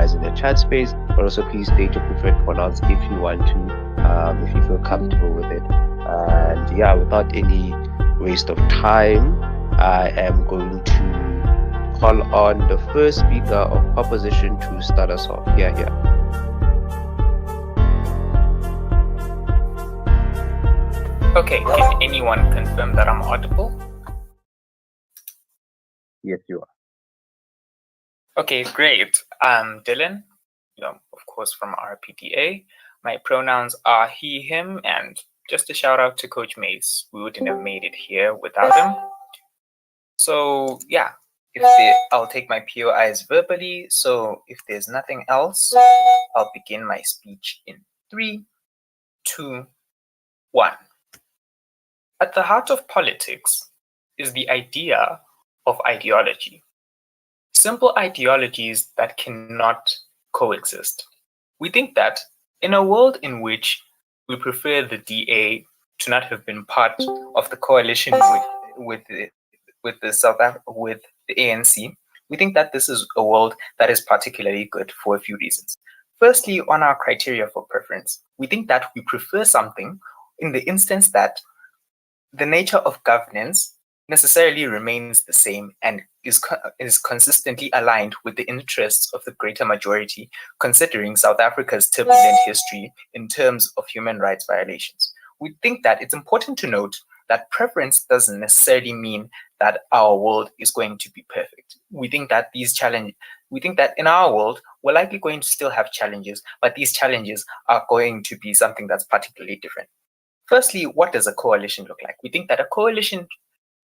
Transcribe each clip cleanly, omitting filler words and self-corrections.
guys in the chat space. But also please state your preferred pronouns if you want to, if you feel comfortable with it. And yeah, without any waste of time, I am going to call on the first speaker of opposition to start us off. Yeah. Okay, can anyone confirm that I'm audible? Yes, you are. Okay, great. Dylan, of course, from RPDA. My pronouns are he, him, and just a shout out to Coach Mace. We wouldn't have made it here without him. So yeah, I'll take my POIs verbally. So if there's nothing else, I'll begin my speech in 3, 2, 1. At the heart of politics is the idea of ideology. Simple ideologies that cannot coexist. We think that in a world in which we prefer the DA to not have been part of the coalition with the ANC, we think that this is a world that is particularly good for a few reasons. Firstly, on our criteria for preference, we think that we prefer something in the instance that the nature of governance necessarily remains the same and is consistently aligned with the interests of the greater majority, considering South Africa's turbulent history in terms of human rights violations. We think that it's important to note that preference doesn't necessarily mean that our world is going to be perfect. We think that in our world, we're likely going to still have challenges, but these challenges are going to be something that's particularly different. Firstly, what does a coalition look like? We think that a coalition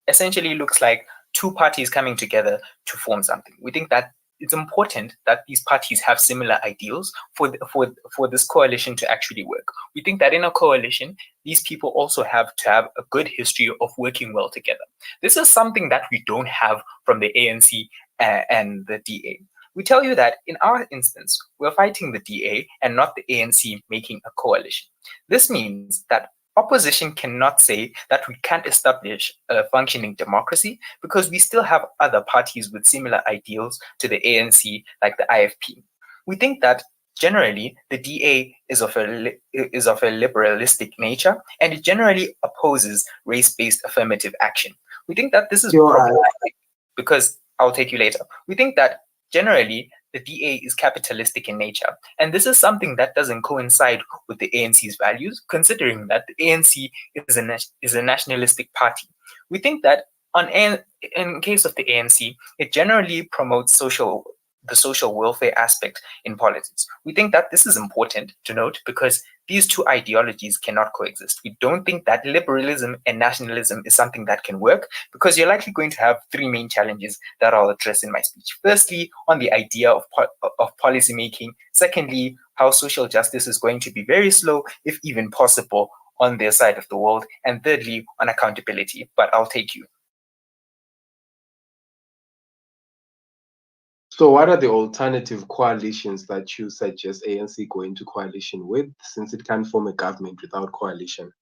essentially looks like two parties coming together to form something. We think that it's important that these parties have similar ideals for this coalition to actually work. We think that in a coalition, these people also have to have a good history of working well together. This is something that we don't have from the ANC and the DA. We tell you that in our instance, we're fighting the DA and not the ANC making a coalition. This means that opposition cannot say that we can't establish a functioning democracy because we still have other parties with similar ideals to the ANC, like the IFP. We think that generally the DA is of a liberalistic nature and it generally opposes race-based affirmative action. We think that this is problematic because I'll take you later. We think that generally the DA is capitalistic in nature, and this is something that doesn't coincide with the ANC's values, considering that the ANC is a nationalistic party. We think that in case of the ANC, it generally promotes the social welfare aspect in politics. We think that this is important to note because these two ideologies cannot coexist. We don't think that liberalism and nationalism is something that can work because you're likely going to have three main challenges that I'll address in my speech. Firstly, on the idea of policy making. Secondly, how social justice is going to be very slow, if even possible, on their side of the world. And thirdly, on accountability. But I'll take you. So what are the alternative coalitions that you suggest ANC go into coalition with, since it can't form a government without coalition?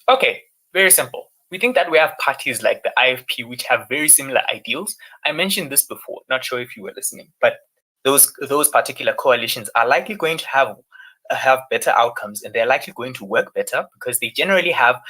Okay, very simple. We think that we have parties like the IFP, which have very similar ideals. I mentioned this before, not sure if you were listening, but those particular coalitions are likely going to have better outcomes, and they're likely going to work better because they generally have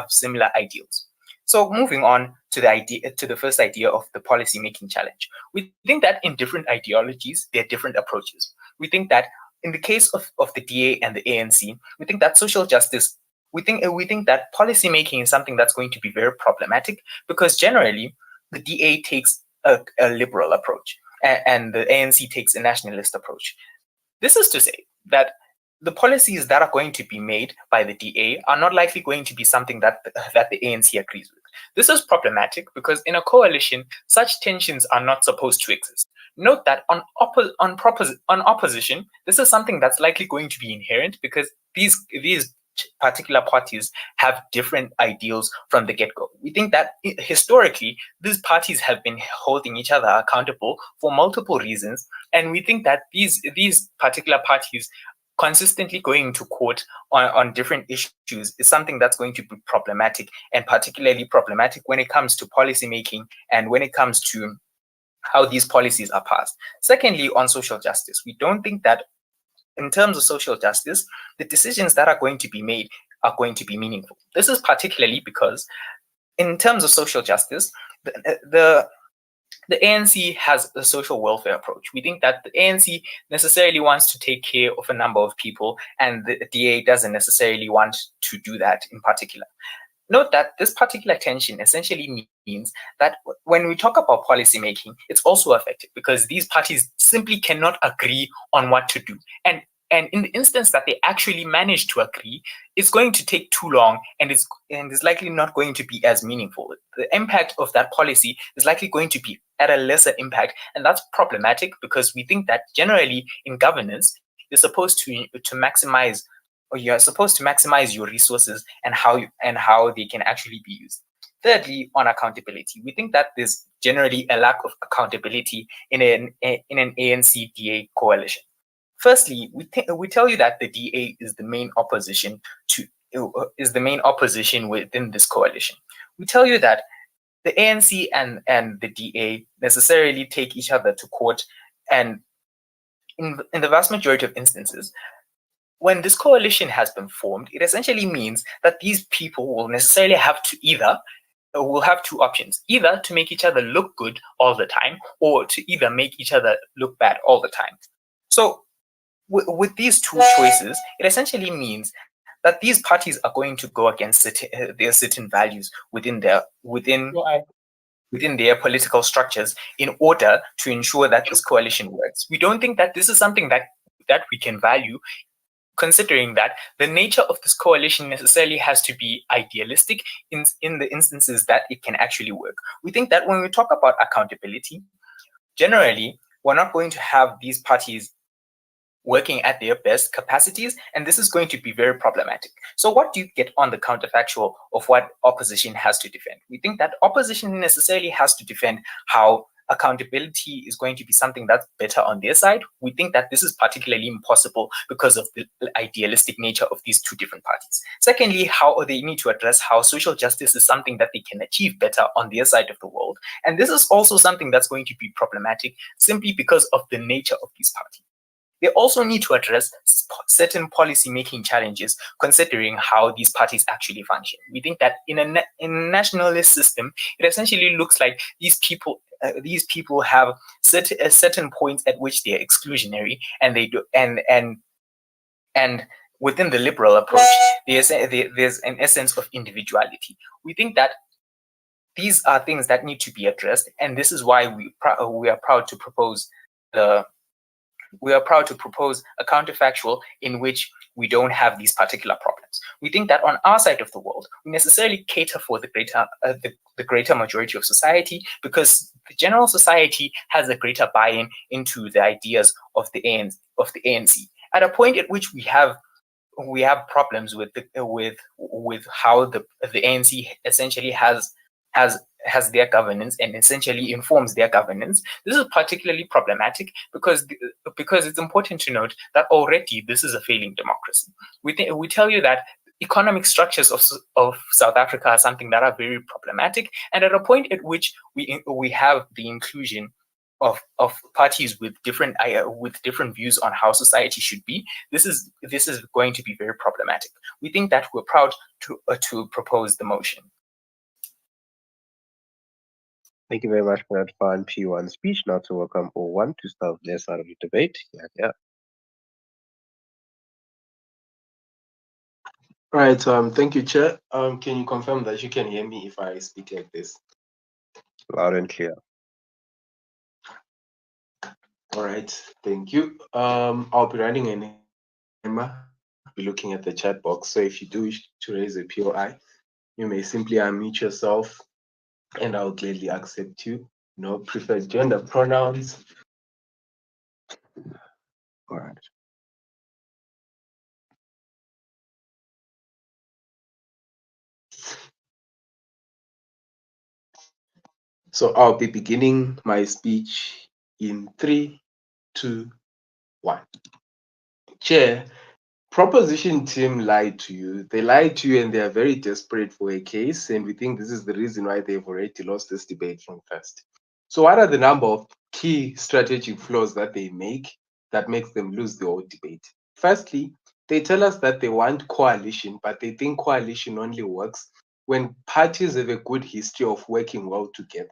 similar ideals. So moving on to the first idea of the policy-making challenge. We think that in different ideologies, there are different approaches. We think that in the case of the DA and the ANC, we think that social justice, we think that policy-making is something that's going to be very problematic because generally the DA takes a liberal approach and the ANC takes a nationalist approach. This is to say that the policies that are going to be made by the DA are not likely going to be something that the ANC agrees with. This is problematic because in a coalition, such tensions are not supposed to exist. Note that on opposition, this is something that's likely going to be inherent because these particular parties have different ideals from the get-go. We think that historically, these parties have been holding each other accountable for multiple reasons, and we think that these particular parties consistently going to court on different issues is something that's going to be problematic, and particularly problematic when it comes to policy making and when it comes to policies are passed. Secondly, on social justice, we don't think that in terms of social justice, the decisions that are going to be made are going to be meaningful. This is particularly because in terms of social justice, the ANC has a social welfare approach. We think that the ANC necessarily wants to take care of a number of people, and the DA doesn't necessarily want to do that in particular. Note that this particular tension essentially means that when we talk about policy making, it's also affected because these parties simply cannot agree on what to do. And in the instance that they actually manage to agree, it's going to take too long and is likely not going to be as meaningful. The impact of that policy is likely going to be at a lesser impact, and that's problematic because we think that generally in governance, you're supposed to maximize, or you're supposed to maximize your resources and how they can actually be used. Thirdly, on accountability, we think that there's generally a lack of accountability in an ANC-DA coalition. Firstly, we tell you that the DA is the main opposition within this coalition. We tell you that the ANC and the DA necessarily take each other to court, and in the vast majority of instances, when this coalition has been formed, it essentially means that these people will necessarily have to will have two options: either to make each other look good all the time, or to either make each other look bad all the time. So with these two choices, it essentially means that these parties are going to go against their certain values within their political structures in order to ensure that this coalition works. We don't think that this is something that we can value, considering that the nature of this coalition necessarily has to be idealistic in the instances that it can actually work. We think that when we talk about accountability, generally, we're not going to have these parties working at their best capacities, and this is going to be very problematic. So what do you get on the counterfactual of what opposition has to defend? We think that opposition necessarily has to defend how accountability is going to be something that's better on their side. We think that this is particularly impossible because of the idealistic nature of these two different parties. Secondly, how they need to address how social justice is something that they can achieve better on their side of the world. And this is also something that's going to be problematic simply because of the nature of these parties. They also need to address certain policy-making challenges, considering how these parties actually function. We think that in a nationalist system, it essentially looks like these people have certain points at which they're exclusionary, and they do, and within the liberal approach, there's an essence of individuality. We think that these are things that need to be addressed, and this is why we are proud to propose a counterfactual in which we don't have these particular problems. We think that on our side of the world, we necessarily cater for the greater majority of society, because the general society has a greater buy-in into the ideas of the ANC. At a point at which we have problems with how the ANC essentially has their governance and essentially informs their governance. This is particularly problematic because it's important to note that already this is a failing democracy. We tell you that economic structures of South Africa are something that are very problematic, and at a point at which we have the inclusion of parties with different views on how society should be, this is going to be very problematic. We think that we're proud to propose the motion. Thank you very much for that fun P1 speech. Now to welcome O1 to start their side of the debate. Yeah. All right. Thank you, Chair. Can you confirm that you can hear me if I speak like this? Loud and clear. All right. Thank you. I'll be writing an Emma. Be looking at the chat box. So if you do wish to raise a POI, you may simply unmute yourself, and I'll gladly accept you. No preferred gender pronouns. All right. So I'll be beginning my speech in 3, 2, 1. Chair, proposition team lied to you. They lied to you, and they are very desperate for a case, and we think this is the reason why they've already lost this debate from first. So what are the number of key strategic flaws that they make that makes them lose the whole debate? Firstly, they tell us that they want coalition, but they think coalition only works when parties have a good history of working well together.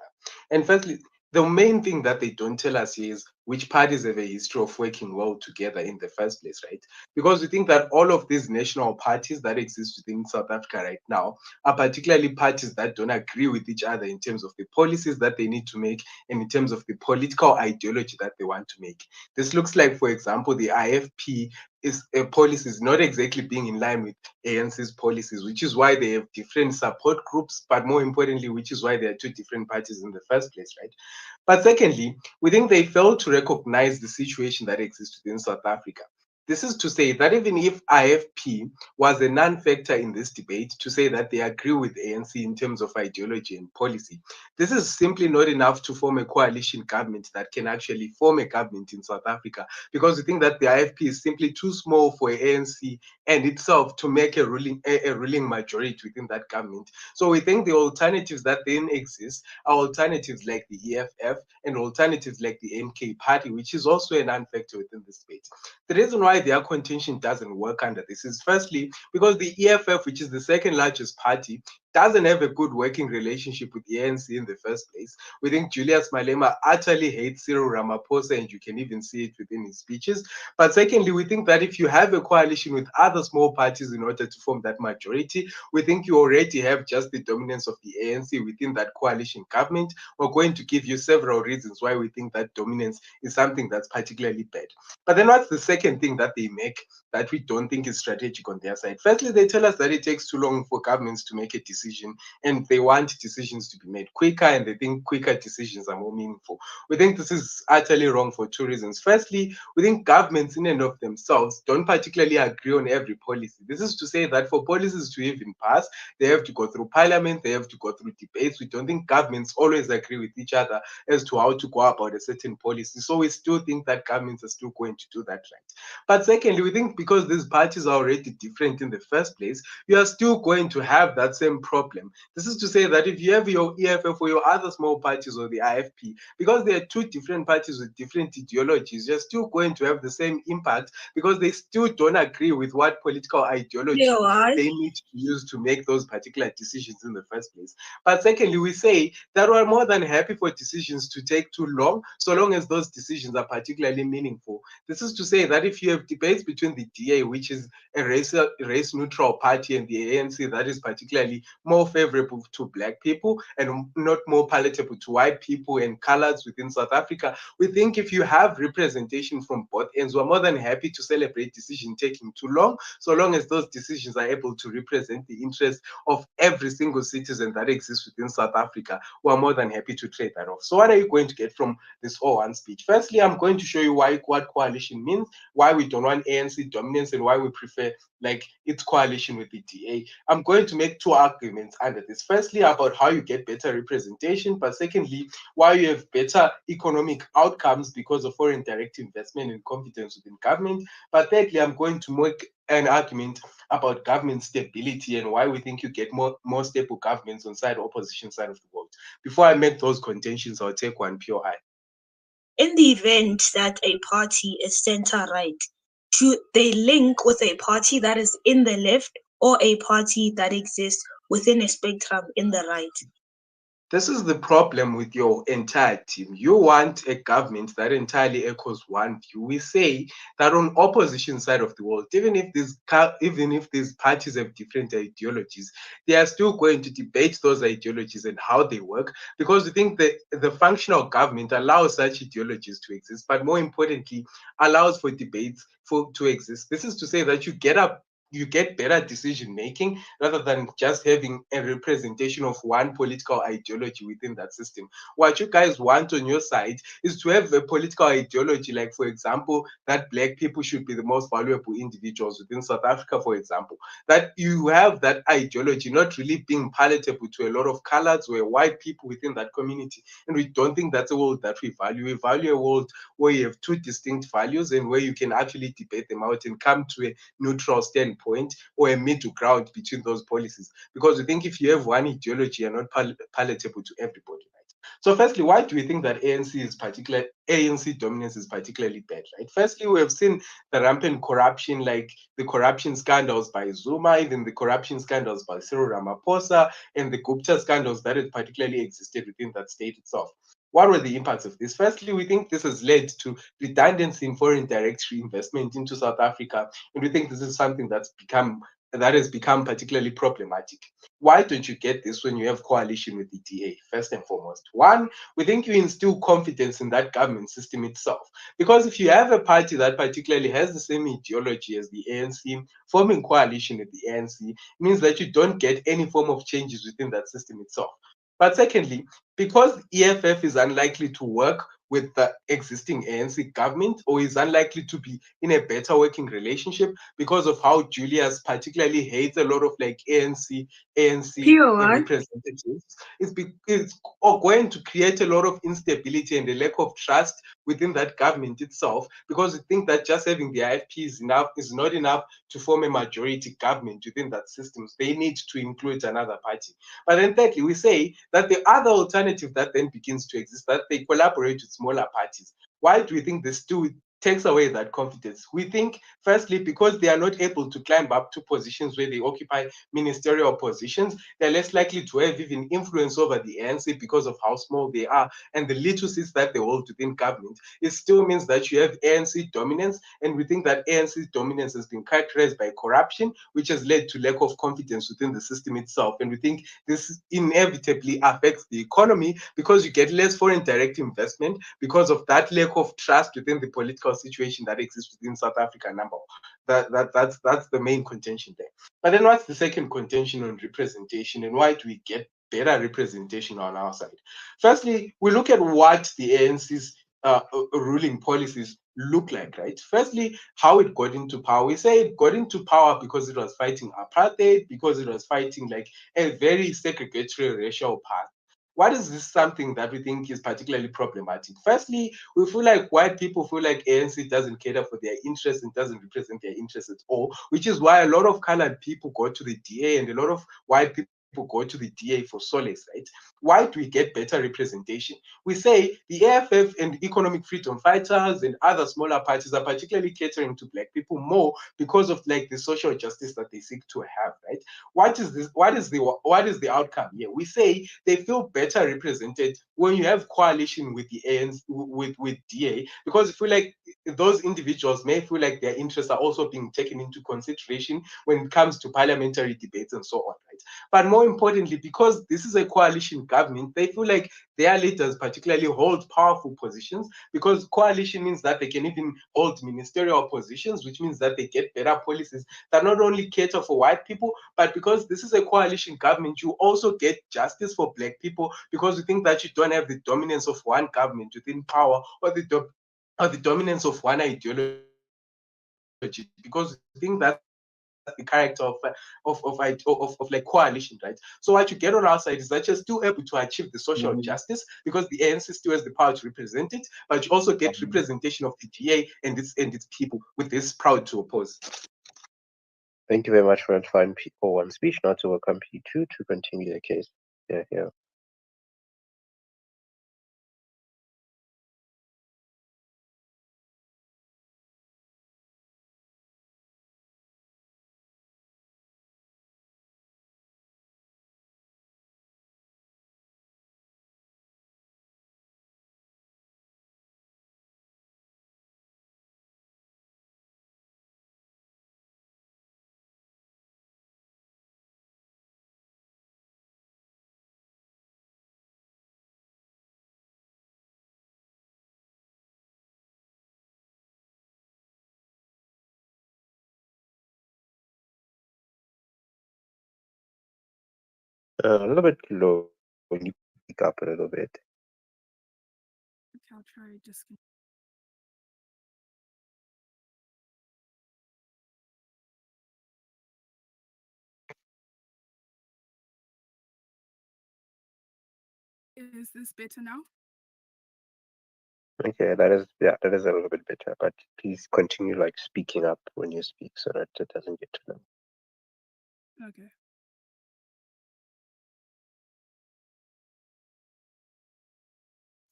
And firstly, the main thing that they don't tell us here is which parties have a history of working well together in the first place, right? Because we think that all of these national parties that exist within South Africa right now are particularly parties that don't agree with each other in terms of the policies that they need to make and in terms of the political ideology that they want to make. This looks like, for example, the IFP is a policy is not exactly being in line with ANC's policies, which is why they have different support groups, but more importantly, which is why there are two different parties in the first place, right? But secondly, we think they fail to recognize the situation that exists within South Africa. This is to say that even if IFP was a non-factor in this debate to say that they agree with ANC in terms of ideology and policy, this is simply not enough to form a coalition government that can actually form a government in South Africa, because we think that the IFP is simply too small for ANC and itself to make a ruling majority within that government. So we think the alternatives that then exist are alternatives like the EFF and alternatives like the MK party, which is also a non-factor within this debate. The reason why their contention doesn't work under this is firstly because the EFF, which is the second largest party, doesn't have a good working relationship with the ANC in the first place. We think Julius Malema utterly hates Cyril Ramaphosa, and you can even see it within his speeches. But secondly, we think that if you have a coalition with other small parties in order to form that majority, we think you already have just the dominance of the ANC within that coalition government. We're going to give you several reasons why we think that dominance is something that's particularly bad. But then what's the second thing that they make that we don't think is strategic on their side? Firstly, they tell us that it takes too long for governments to make a decision, and they want decisions to be made quicker, and they think quicker decisions are more meaningful. We think this is utterly wrong for two reasons. Firstly, we think governments in and of themselves don't particularly agree on every policy. This is to say that for policies to even pass, they have to go through parliament, they have to go through debates. We don't think governments always agree with each other as to how to go about a certain policy. So we still think that governments are still going to do that right. But secondly, we think because these parties are already different in the first place, you are still going to have that same problem. This is to say that if you have your EFF or your other small parties or the IFP, because they are two different parties with different ideologies, you're still going to have the same impact because they still don't agree with what political ideology they need to use to make those particular decisions in the first place. But secondly, we say that we're more than happy for decisions to take too long, so long as those decisions are particularly meaningful. This is to say that if you have debates between the DA, which is a race-neutral party, and the ANC, that is particularly more favorable to black people and not more palatable to white people and colors within South Africa, we think if you have representation from both ends, we're more than happy to celebrate decision taking too long, so long as those decisions are able to represent the interests of every single citizen that exists within South Africa. We're more than happy to trade that off. So what are you going to get from this O1 speech? Firstly, I'm going to show you what coalition means, why we don't want ANC dominance, and why we prefer like its coalition with the DA. I'm going to make two arguments under this. Firstly, about how you get better representation, but secondly, why you have better economic outcomes because of foreign direct investment and confidence within government. But thirdly, I'm going to make an argument about government stability and why we think you get more stable governments on side opposition side of the world. Before I make those contentions, I'll take one POI. In the event that a party is center-right, should they link with a party that is in the left or a party that exists within a spectrum in the right? This is the problem with your entire team. You want a government that entirely echoes one view. We say that on opposition side of the world, even if these parties have different ideologies, they are still going to debate those ideologies and how they work, because we think that the functional government allows such ideologies to exist, but more importantly, allows for debates to exist. This is to say that you get better decision making rather than just having a representation of one political ideology within that system. What you guys want on your side is to have a political ideology, like, for example, that black people should be the most valuable individuals within South Africa, for example. That you have that ideology not really being palatable to a lot of colors or white people within that community. And we don't think that's a world that we value. We value a world where you have two distinct values and where you can actually debate them out and come to a neutral standpoint or a middle ground between those policies. Because we think if you have one ideology, you're not palatable to everybody. So firstly, why do we think that ANC dominance is particularly bad, right? Firstly, we have seen the rampant corruption, like the corruption scandals by Zuma, even the corruption scandals by Cyril Ramaphosa, and the Gupta scandals that had particularly existed within that state itself. What were the impacts of this? Firstly, we think this has led to redundancy in foreign direct investment into South Africa, and we think this is something that has become particularly problematic. Why don't you get this when you have coalition with the DA? First and foremost, one, we think you instill confidence in that government system itself, because if you have a party that particularly has the same ideology as the ANC, forming coalition with the ANC means that you don't get any form of changes within that system itself. But secondly, because EFF is unlikely to work with the existing ANC government, or is unlikely to be in a better working relationship because of how Julius particularly hates a lot of like ANC POI. representatives, it's going to create a lot of instability and a lack of trust within that government itself, because we think that just having the IFP is not enough to form a majority government within that system. So they need to include another party. But then thirdly, we say that the other alternative that then begins to exist, that they collaborate with smaller parties. Why do we think this still takes away that confidence? We think, firstly, because they are not able to climb up to positions where they occupy ministerial positions, they're less likely to have even influence over the ANC because of how small they are and the little seats that they hold within government. It still means that you have ANC dominance, and we think that ANC dominance has been characterized by corruption, which has led to lack of confidence within the system itself. And we think this inevitably affects the economy, because you get less foreign direct investment because of that lack of trust within the political situation that exists within South Africa. That's the main contention there. But then what's the second contention on representation, and why do we get better representation on our side? Firstly, we look at what the ANC's ruling policies look like, right? Firstly, how it got into power. We say it got into power because it was fighting apartheid, because it was fighting like a very segregatory racial path. What is this something that we think is particularly problematic? Firstly, we feel like white people feel like ANC doesn't cater for their interests and doesn't represent their interests at all, which is why a lot of colored people go to the DA and a lot of white people go to the DA for solace, right? Why do we get better representation? We say the AFF and economic freedom fighters and other smaller parties are particularly catering to black people more because of like the social justice that they seek to have, right? What is this? What is the outcome here? We say they feel better represented when you have coalition with the ANC, with DA, because you feel like those individuals may feel like their interests are also being taken into consideration when it comes to parliamentary debates and so on, right? But more importantly, because this is a coalition government, they feel like their leaders particularly hold powerful positions, because coalition means that they can even hold ministerial positions, which means that they get better policies that not only cater for white people, but because this is a coalition government, you also get justice for black people, because we think that you don't have the dominance of one government within power, or the dominance of one ideology, because we think that's the character of like coalition, right? So what you get on our side is that you're still able to achieve the social justice, because the ANC still has the power to represent it, but you also get representation of the DA and its people, with this proud to oppose. Thank you very much for that fine P1 speech. Now to welcome P2 to continue the case. Yeah. A little bit low. When you pick up a little bit. Okay, I'll try just. Is this better now? Okay, that is a little bit better. But please continue like speaking up when you speak, so that it doesn't get too low. Okay.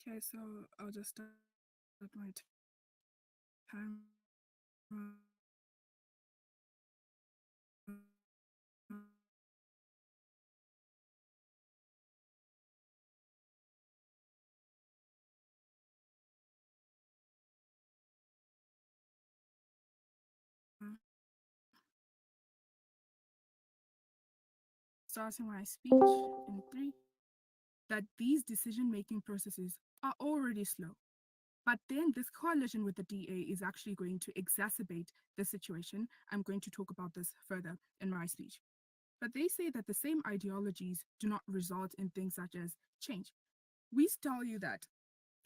Okay, so I'll just start my timer. Starting my speech in three, that these decision making processes are already slow. But then this coalition with the DA is actually going to exacerbate the situation. I'm going to talk about this further in my speech. But they say that the same ideologies do not result in things such as change. We tell you that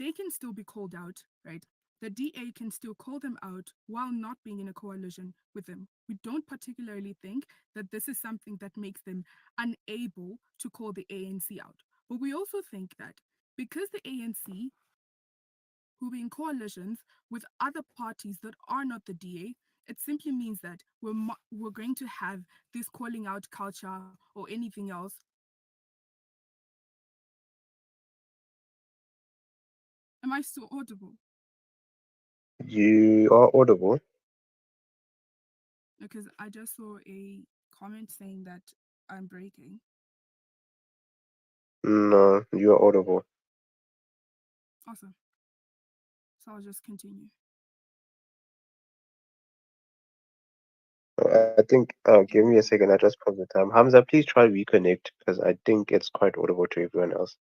they can still be called out, right? The DA can still call them out while not being in a coalition with them. We don't particularly think that this is something that makes them unable to call the ANC out. But we also think that because the ANC who be in coalitions with other parties that are not the DA, it simply means that we're going to have this calling out culture or anything else. Am I still audible? You are audible. Because I just saw a comment saying that I'm breaking. No, you are audible. Awesome. So I'll just continue. I think, give me a second. I just paused the time. Hamza, please try reconnect because I think it's quite audible to everyone else.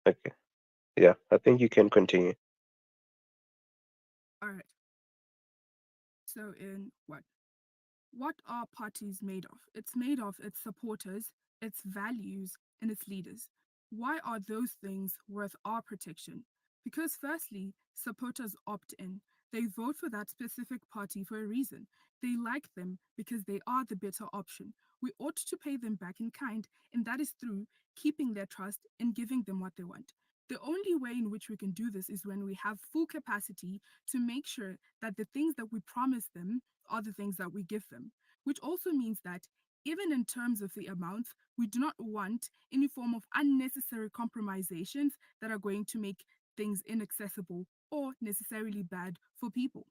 Okay. Yeah, I think you can continue. All right. So in what? What are parties made of? It's made of its supporters, its values, and its leaders. Why are those things worth our protection? Because, firstly, supporters opt in. They vote for that specific party for a reason. They like them because they are the better option. We ought to pay them back in kind, and that is through keeping their trust and giving them what they want. The only way in which we can do this is when we have full capacity to make sure that the things that we promise them are the things that we give them, which also means that even in terms of the amounts, we do not want any form of unnecessary compromisations that are going to make things inaccessible or necessarily bad for people.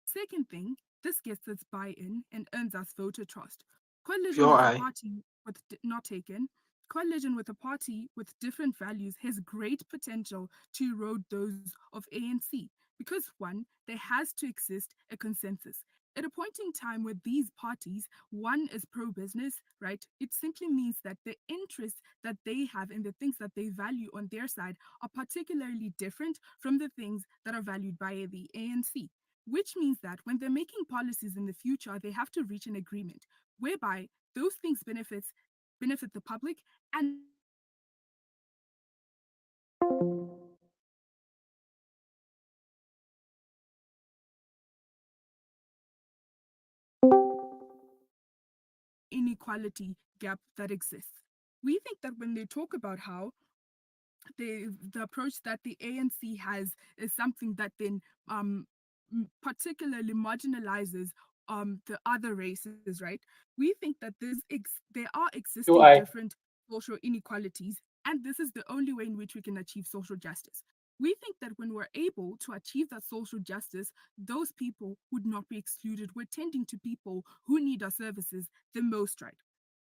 Second thing, this gets us buy in and earns us voter trust. Coalition Pure with a eye. party with not taken. Coalition with a party with different values has great potential to erode those of ANC because, one, there has to exist a consensus. At a point in time where these parties, one is pro business, right? It simply means that the interests that they have and the things that they value on their side are particularly different from the things that are valued by the ANC, which means that when they're making policies in the future, they have to reach an agreement whereby those things benefit the public and inequality gap that exists. We think that when they talk about how the approach that the ANC has is something that then particularly marginalizes the other races, right? We think that there are Pure existing eye. different social inequalities, and this is the only way in which we can achieve social justice. We think that when we're able to achieve that social justice, those people would not be excluded. We're tending to people who need our services the most, right?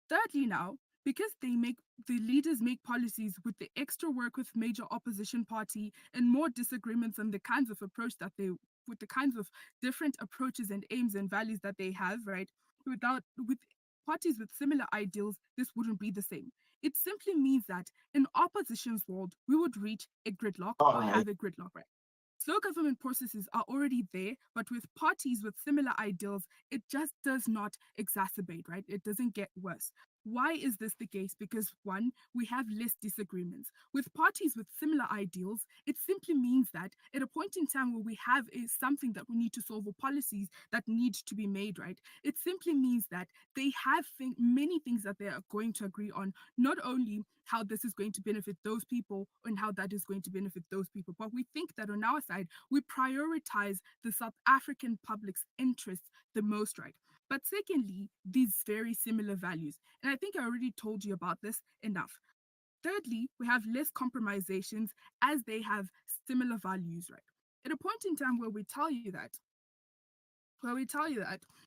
Thirdly, now, because the leaders make policies with the extra work with major opposition party and more disagreements on the kinds of approach that they with the kinds of different approaches and aims and values that they have, right? With parties with similar ideals, this wouldn't be the same. It simply means that in opposition's world, we would reach a gridlock Pure or eye. have a gridlock, right? Slow government processes are already there, but with parties with similar ideals, it just does not exacerbate, right? It doesn't get worse. Why is this the case? Because one, we have less disagreements. With parties with similar ideals, it simply means that at a point in time where we have is something that we need to solve or policies that need to be made, right? It simply means that they have many things that they are going to agree on, not only how this is going to benefit those people and how that is going to benefit those people, but we think that on our side, we prioritize the South African public's interests the most, right? But secondly, these very similar values. And I think I already told you about this enough. Thirdly, we have less compromisations as they have similar values, right? At a point in time where we tell you that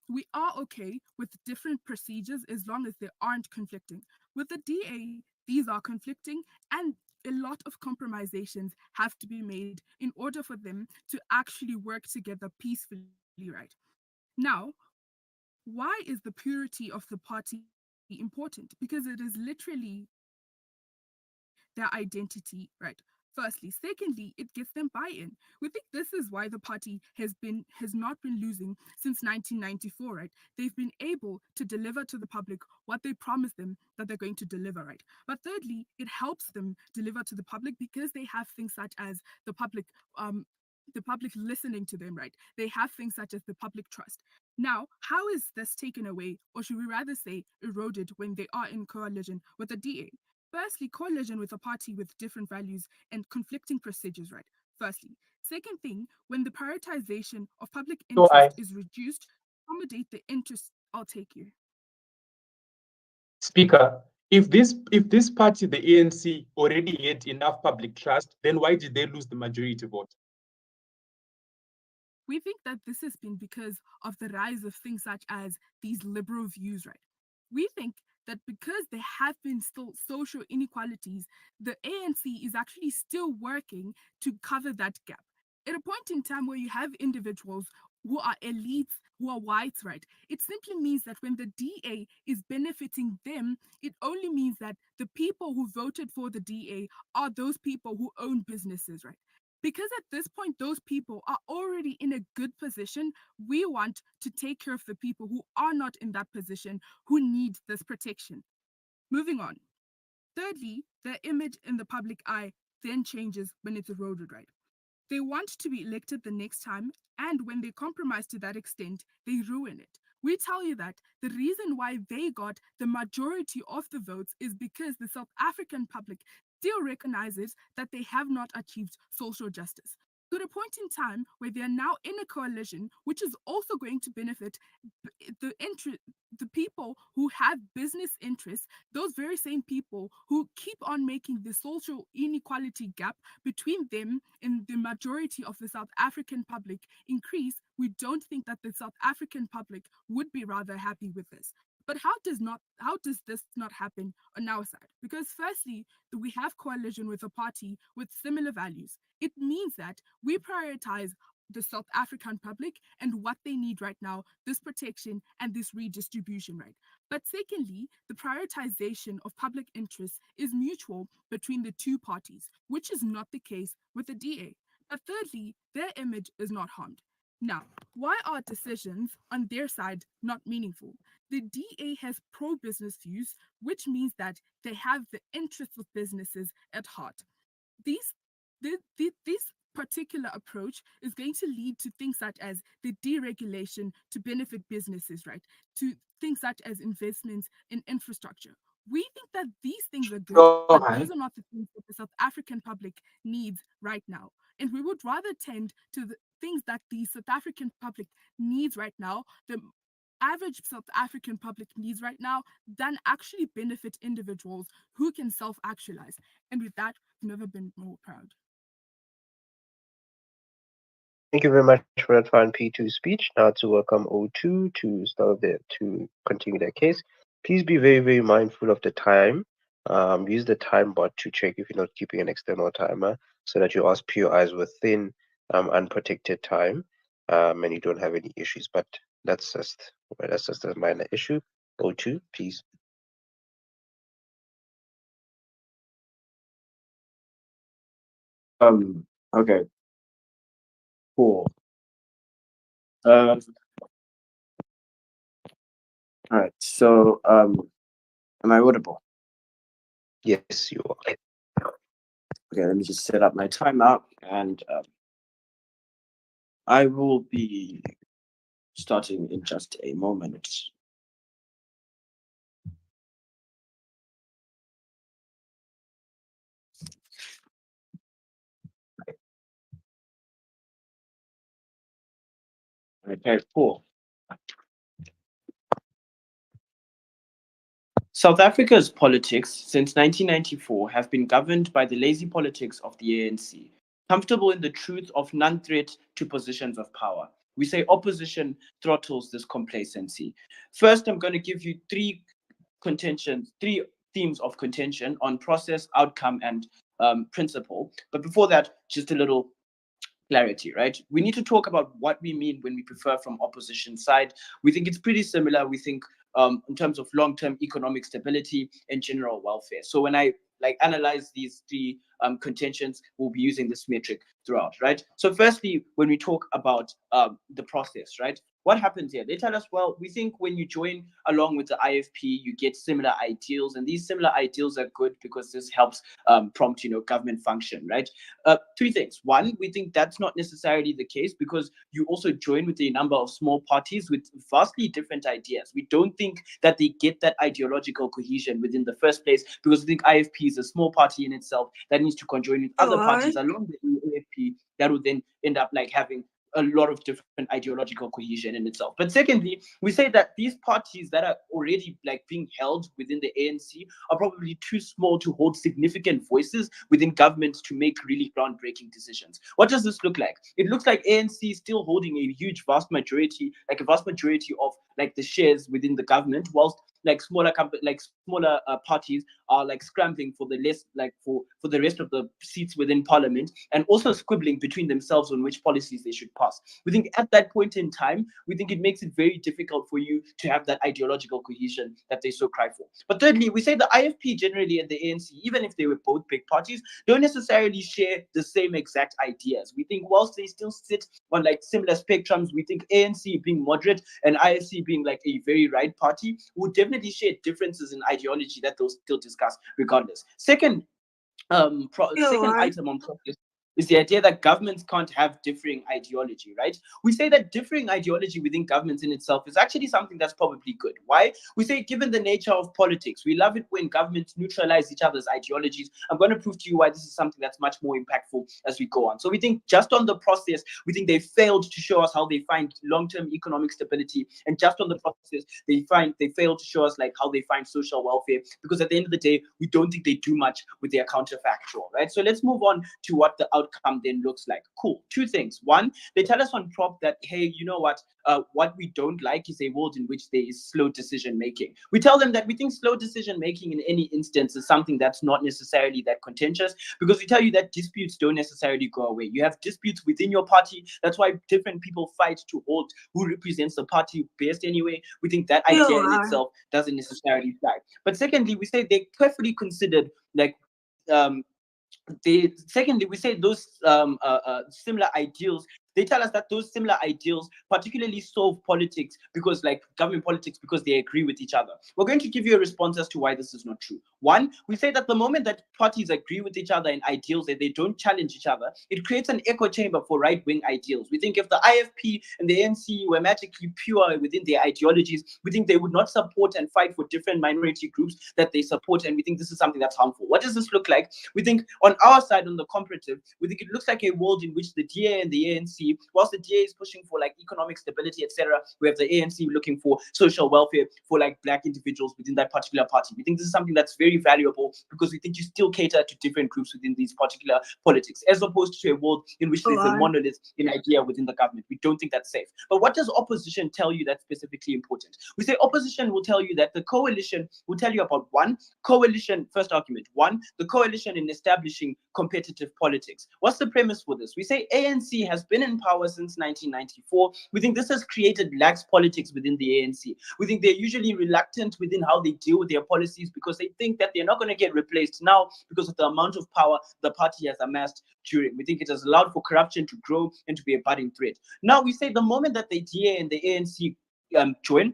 we are okay with different procedures as long as they aren't conflicting. With the DA, these are conflicting, and a lot of compromisations have to be made in order for them to actually work together peacefully, right? Now, why is the purity of the party important? Because it is literally their identity, right? Firstly. Secondly, it gets them buy-in. We think this is why the party has not been losing since 1994, right? They've been able to deliver to the public what they promised them that they're going to deliver, right? But thirdly, it helps them deliver to the public because they have things such as um the public listening to them, right? They have things such as the public trust. Now, how is this taken away, or should we rather say eroded, when they are in coalition with the DA? Firstly, coalition with a party with different values and conflicting procedures, right? Firstly. Second thing, when the prioritization of public So interest is reduced to accommodate the interest, I'll take you. Speaker, if this party, the ANC, already had enough public trust, then why did they lose the majority vote? We think that this has been because of the rise of things such as these liberal views, right? We think that because there have been still social inequalities, the ANC is actually still working to cover that gap. At a point in time where you have individuals who are elites, who are whites, right? It simply means that when the DA is benefiting them, it only means that the people who voted for the DA are those people who own businesses, right? Because at this point, those people are already in a good position. We want to take care of the people who are not in that position, who need this protection. Moving on. Thirdly, their image in the public eye then changes when it's eroded, right? They want to be elected the next time, and when they compromise to that extent, they ruin it. We tell you that the reason why they got the majority of the votes is because the South African public still recognizes that they have not achieved social justice. To the point in time where they are now in a coalition, which is also going to benefit the people who have business interests, those very same people who keep on making the social inequality gap between them and the majority of the South African public increase. We don't think that the South African public would be rather happy with this. But how does this not happen on our side? Because firstly, we have coalition with a party with similar values. It means that we prioritize the South African public and what they need right now, this protection and this redistribution, right? But secondly, the prioritization of public interests is mutual between the two parties, which is not the case with the DA. But thirdly, their image is not harmed. Now, why are decisions on their side not meaningful? The DA has pro business views, which means that they have the interests of businesses at heart. These this particular approach is going to lead to things such as the deregulation to benefit businesses, right? To things such as investments in infrastructure. We think that these things are good, but those are not the things that the South African public needs right now. And we would rather tend to the things that the South African public needs right now, the average South African public needs right now, than actually benefit individuals who can self actualize. And with that, I've never been more proud. Thank you very much for that fine P2 speech. Now to welcome O2 to start there to continue their case. Please be very, very mindful of the time. Use the time bot to check if you're not keeping an external timer so that you ask POIs within unprotected time and you don't have any issues. But that's just a minor issue. O2, please. Okay, cool. All right. So, am I audible? Yes, you are. Okay, let me just set up my timeout, and I will be starting in just a moment. Okay, cool. South Africa's politics since 1994 have been governed by the lazy politics of the ANC, comfortable in the truth of non-threat to positions of power. We say opposition throttles this complacency. First, I'm going to give you three themes of contention on process, outcome, and principle. But before that, just a little clarity, right? We need to talk about what we mean when we prefer from opposition side. We think it's pretty similar. We think in terms of long-term economic stability and general welfare. So when I analyze these three contentions, we'll be using this metric throughout, right? So firstly, when we talk about the process, right? What happens here? They tell us, well, we think when you join along with the IFP, you get similar ideals, and these similar ideals are good because this helps prompt, government function, right? Three things. One, we think that's not necessarily the case because you also join with a number of small parties with vastly different ideas. We don't think that they get that ideological cohesion within the first place because we think IFP is a small party in itself that needs to conjoin with other parties along the AFP that would then end up having a lot of different ideological cohesion in itself. But secondly, we say that these parties that are already being held within the ANC are probably too small to hold significant voices within governments to make really groundbreaking decisions. What does this look like? It looks like ANC is still holding a huge, vast majority, a vast majority of the shares within the government, whilst smaller parties are scrambling for the less for the rest of the seats within parliament, and also squibbling between themselves on which policies they should pass. We think at that point in time, we think it makes it very difficult for you to have that ideological cohesion that they so cry for. But thirdly, we say the IFP generally and the ANC, even if they were both big parties, don't necessarily share the same exact ideas. We think whilst they still sit on similar spectrums, we think ANC being moderate and IFC being a very right party would definitely share differences in ideology that they'll still discuss regardless. Second item on process is the idea that governments can't have differing ideology, right? We say that differing ideology within governments in itself is actually something that's probably good. Why? We say given the nature of politics, we love it when governments neutralize each other's ideologies. I'm going to prove to you why this is something that's much more impactful as we go on. So we think just on the process, we think they failed to show us how they find long-term economic stability, and just on the process, they failed to show us how they find social welfare, because at the end of the day, we don't think they do much with their counterfactual, right? So let's move on to what the outcome then looks like. Cool. Two things. One, they tell us on prop that, hey, you know what we don't like is a world in which there is slow decision making. We tell them that we think slow decision making in any instance is something that's not necessarily that contentious, because we tell you that disputes don't necessarily go away. You have disputes within your party. That's why different people fight to hold who represents the party best anyway. We think that idea in itself doesn't necessarily fly. But secondly, we say they carefully considered we say those similar ideals. They tell us that those similar ideals particularly solve politics because government politics because they agree with each other. We're going to give you a response as to why this is not true. One, we say that the moment that parties agree with each other in ideals and they don't challenge each other, it creates an echo chamber for right-wing ideals. We think if the IFP and the ANC were magically pure within their ideologies, we think they would not support and fight for different minority groups that they support, and we think this is something that's harmful. What does this look like? We think on our side, on the comparative, we think it looks like a world in which the DA and the ANC, whilst the DA is pushing for economic stability, etc., we have the ANC looking for social welfare for black individuals within that particular party. We think this is something that's very valuable because we think you still cater to different groups within these particular politics, as opposed to a world in which there's a monolith in idea within the government. We don't think that's safe. But what does opposition tell you that's specifically important? We say opposition will tell you that the coalition will tell you about first argument, the coalition in establishing competitive politics. What's the premise for this? We say ANC has been in power since 1994. We think this has created lax politics within the ANC. We think they're usually reluctant within how they deal with their policies because they think that they're not going to get replaced now because of the amount of power the party has amassed during. We think it has allowed for corruption to grow and to be a budding threat. Now we say the moment that the DA and the ANC join,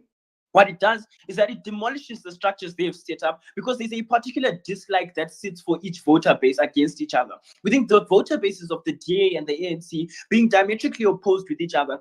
what it does is that it demolishes the structures they have set up because there's a particular dislike that sits for each voter base against each other. We think the voter bases of the DA and the ANC being diametrically opposed with each other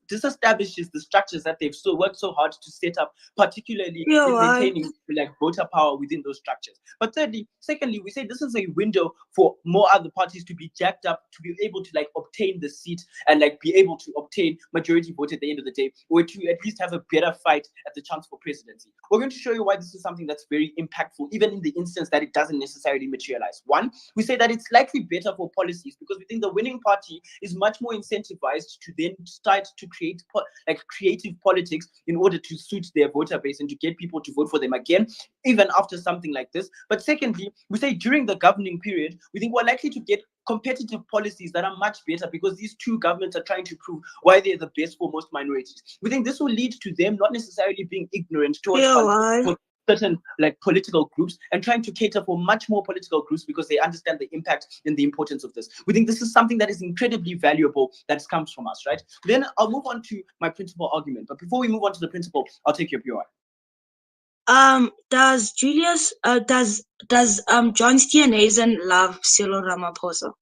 disestablishes the structures that they've worked so hard to set up, particularly in maintaining voter power within those structures. But secondly, we say this is a window for more other parties to be jacked up, to be able to obtain the seat and be able to obtain majority vote at the end of the day, or to at least have a better fight at the chance for presidency. We're going to show you why this is something that's very impactful, even in the instance that it doesn't necessarily materialize. One, we say that it's likely better for policies because we think the winning party is much more incentivized to then start to create creative politics in order to suit their voter base and to get people to vote for them again, even after something like this. But secondly, we say during the governing period, we think we're likely to get competitive policies that are much better because these two governments are trying to prove why they're the best for most minorities. We think this will lead to them not necessarily being ignorant towards certain political groups and trying to cater for much more political groups because they understand the impact and the importance of this. We think this is something that is incredibly valuable that comes from us, right? Then I'll move on to my principal argument. But before we move on to the principle, I'll take your POI. Does John Steenhuisen love Cyril Ramaphosa?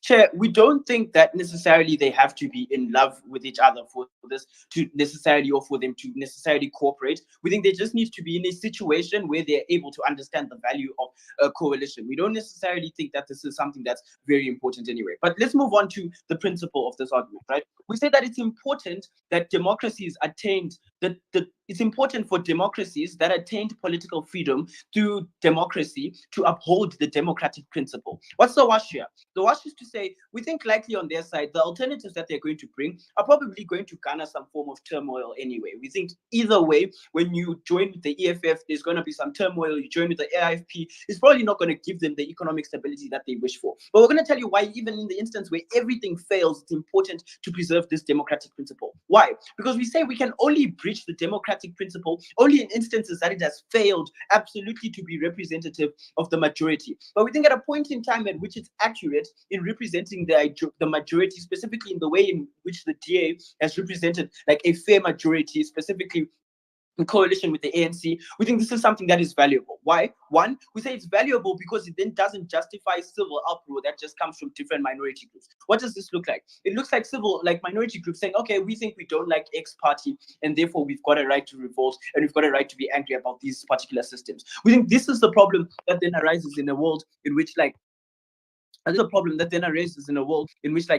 Chair, we don't think that necessarily they have to be in love with each other for this to necessarily, or for them to necessarily cooperate. We think they just need to be in a situation where they're able to understand the value of a coalition. We don't necessarily think that this is something that's very important anyway. But let's move on to the principle of this argument, right? We say that it's important that democracies attained, it's important for democracies that attained political freedom through democracy to uphold the democratic principle. What's the wash here? The wash is to say, we think likely on their side, the alternatives that they're going to bring are probably going to garner some form of turmoil anyway. We think either way, when you join with the EFF, there's going to be some turmoil. You join with the AIFP, it's probably not going to give them the economic stability that they wish for. But we're going to tell you why, even in the instance where everything fails, it's important to preserve this democratic principle. Why? Because we say we can only breach the democratic principle only in instances that it has failed absolutely to be representative of the majority. But we think at a point in time at which it's accurate in representing the majority, specifically in the way in which the DA has represented like a fair majority, specifically in coalition with the ANC, we think this is something that is valuable. Why? One, we say it's valuable because it then doesn't justify civil uproar that just comes from different minority groups. What does this look like? It looks like minority groups saying, okay, we think we don't like X party, and therefore we've got a right to revolt, and we've got a right to be angry about these particular systems. We think this is the problem that then arises in a world in which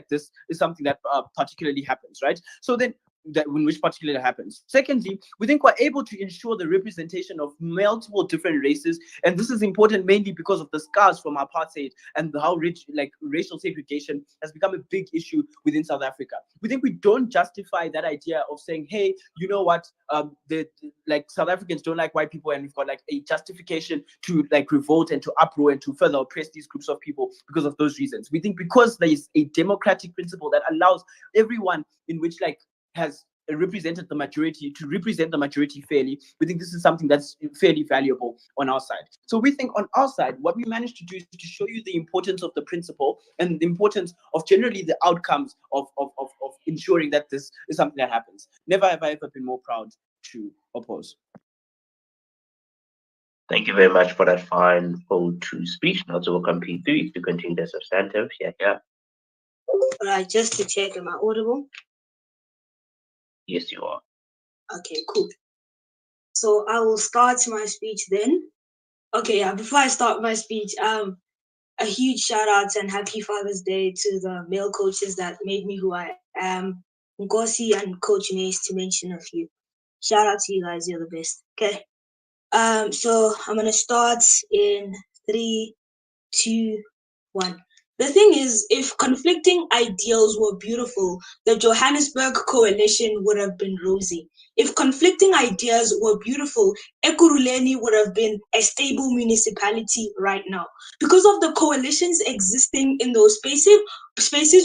this is something that particularly happens, right? So then in which particularly happens. Secondly, we think we're able to ensure the representation of multiple different races, and this is important mainly because of the scars from apartheid and how racial segregation has become a big issue within South Africa. We think we don't justify that idea of saying, hey, you know what, South Africans don't like white people, and we've got a justification to revolt and to uproar and to further oppress these groups of people because of those reasons. We think because there is a democratic principle that allows everyone in which has represented the majority to represent the majority fairly, we think this is something that's fairly valuable on our side. So we think on our side, what we managed to do is to show you the importance of the principle and the importance of generally the outcomes of ensuring that this is something that happens. Never have I ever been more proud to oppose. Thank you very much for that fine to speech. Now to welcome P3 to continue the substantive. Yeah. All right, just to check, am I audible? Yes, you are. Okay, cool. So I will start my speech then. Okay, yeah, before I start my speech, a huge shout out and happy Father's Day to the male coaches that made me who I am. Ngosi and Coach Mace, to mention a few. Shout out to you guys, you're the best. Okay. So I'm gonna start in 3, 2, 1. The thing is, if conflicting ideals were beautiful, the Johannesburg coalition would have been rosy. If conflicting ideas were beautiful, Ekurhuleni would have been a stable municipality right now. Because of the coalitions existing in those spaces,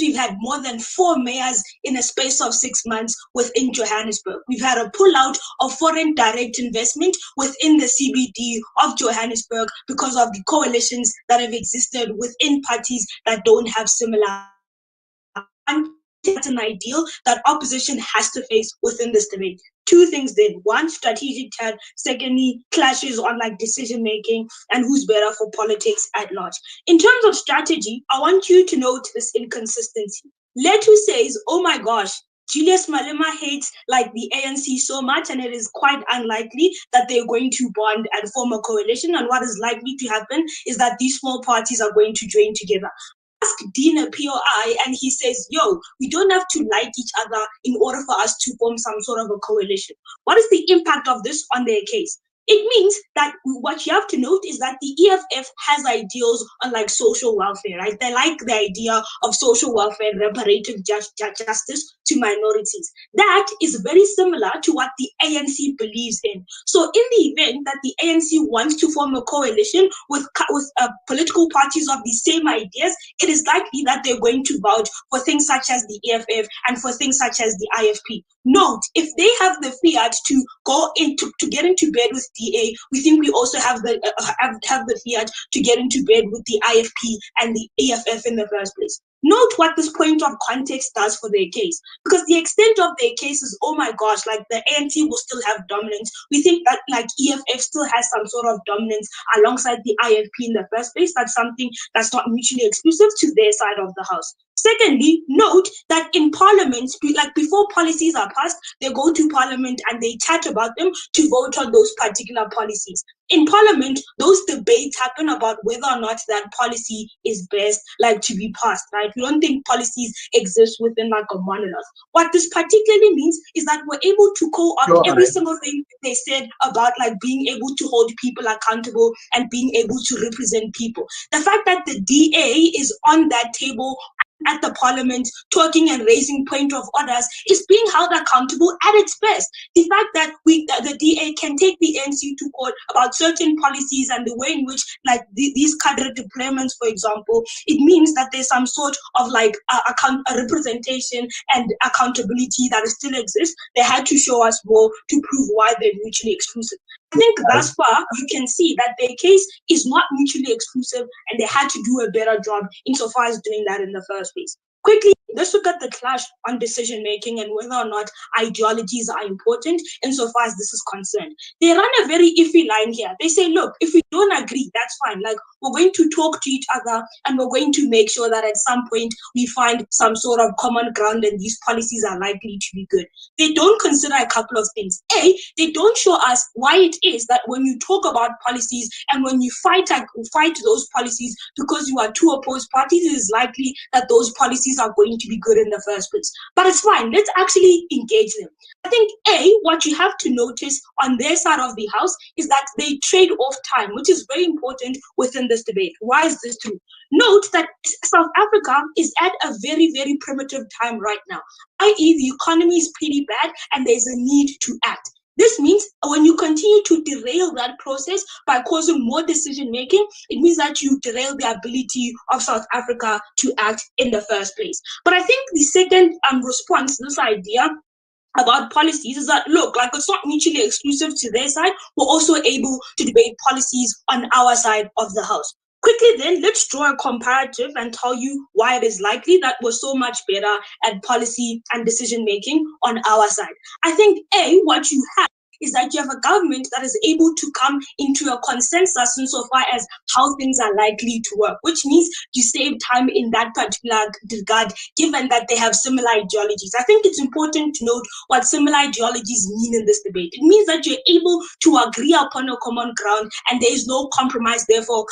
we've had more than 4 mayors in a space of 6 months within Johannesburg. We've had a pullout of foreign direct investment within the CBD of Johannesburg because of the coalitions that have existed within parties that don't have similar. That's an ideal that opposition has to face within this debate. 2 things then. 1, strategic tad. Secondly, clashes on decision making and who's better for politics at large. In terms of strategy, I want you to note this inconsistency. Letu says, oh my gosh, Julius Malema hates the ANC so much, and it is quite unlikely that they're going to bond and form a coalition. And what is likely to happen is that these small parties are going to join together. ask Dean a POI and he says, yo, we don't have to like each other in order for us to form some sort of a coalition. What is the impact of this on their case? It means that what you have to note is that the EFF has ideals on like social welfare, right? They like the idea of social welfare, reparative justice to minorities. That is very similar to what the ANC believes in. So in the event that the ANC wants to form a coalition with political parties of the same ideas, it is likely that they're going to vouch for things such as the EFF and for things such as the IFP. Note, if they have the fiat to go into to get into bed with DA, we think we also have the have the fiat to get into bed with the IFP and the EFF in the first place. Note what this point of context does for their case, because the extent of their case is, oh my gosh, like the ANC will still have dominance. We think that like EFF still has some sort of dominance alongside the IFP in the first place. That's something that's not mutually exclusive to their side of the house. Secondly, note that in Parliament, like before policies are passed, they go to Parliament and they chat about them to vote on those particular policies. In Parliament, those debates happen about whether or not that policy is best, like to be passed, right? We don't think policies exist within like a monolith. What this particularly means is that we're able to co-opt every single thing they said about like being able to hold people accountable and being able to represent people. The fact that the DA is on that table at the Parliament talking and raising point of orders is being held accountable at its best. The fact that the DA can take the ANC to court about certain policies and the way in which like these cadre deployments, for example, it means that there's some sort of like a representation and accountability that still exists. They had to show us more to prove why they're mutually exclusive. I think thus far you can see that their case is not mutually exclusive and they had to do a better job insofar as doing that in the first place. Quickly, let's look at the clash on decision making and whether or not ideologies are important insofar as this is concerned. They run a very iffy line here. They say, look, if we don't agree, that's fine. Like, we're going to talk to each other and we're going to make sure that at some point we find some sort of common ground and these policies are likely to be good. They don't consider a couple of things. A, they don't show us why it is that when you talk about policies and when you fight those policies because you are two opposed parties, it is likely that those policies are going to be good in the first place. But it's fine. Let's actually engage them. I think what you have to notice on their side of the house is that they trade off time, which is very important within this debate. Why is this true? Note that South Africa is at a very, very primitive time right now, i.e. the economy is pretty bad and there's a need to act. This means when you continue to derail that process by causing more decision making, it means that you derail the ability of South Africa to act in the first place. But I think the second response to this idea about policies is that, look, like it's not mutually exclusive to their side. We're also able to debate policies on our side of the house. Quickly then, let's draw a comparative and tell you why it is likely that we're so much better at policy and decision making on our side. I think, what you have is that you have a government that is able to come into a consensus insofar as how things are likely to work, which means you save time in that particular regard, given that they have similar ideologies. I think it's important to note what similar ideologies mean in this debate. It means that you're able to agree upon a common ground and there is no compromise, therefore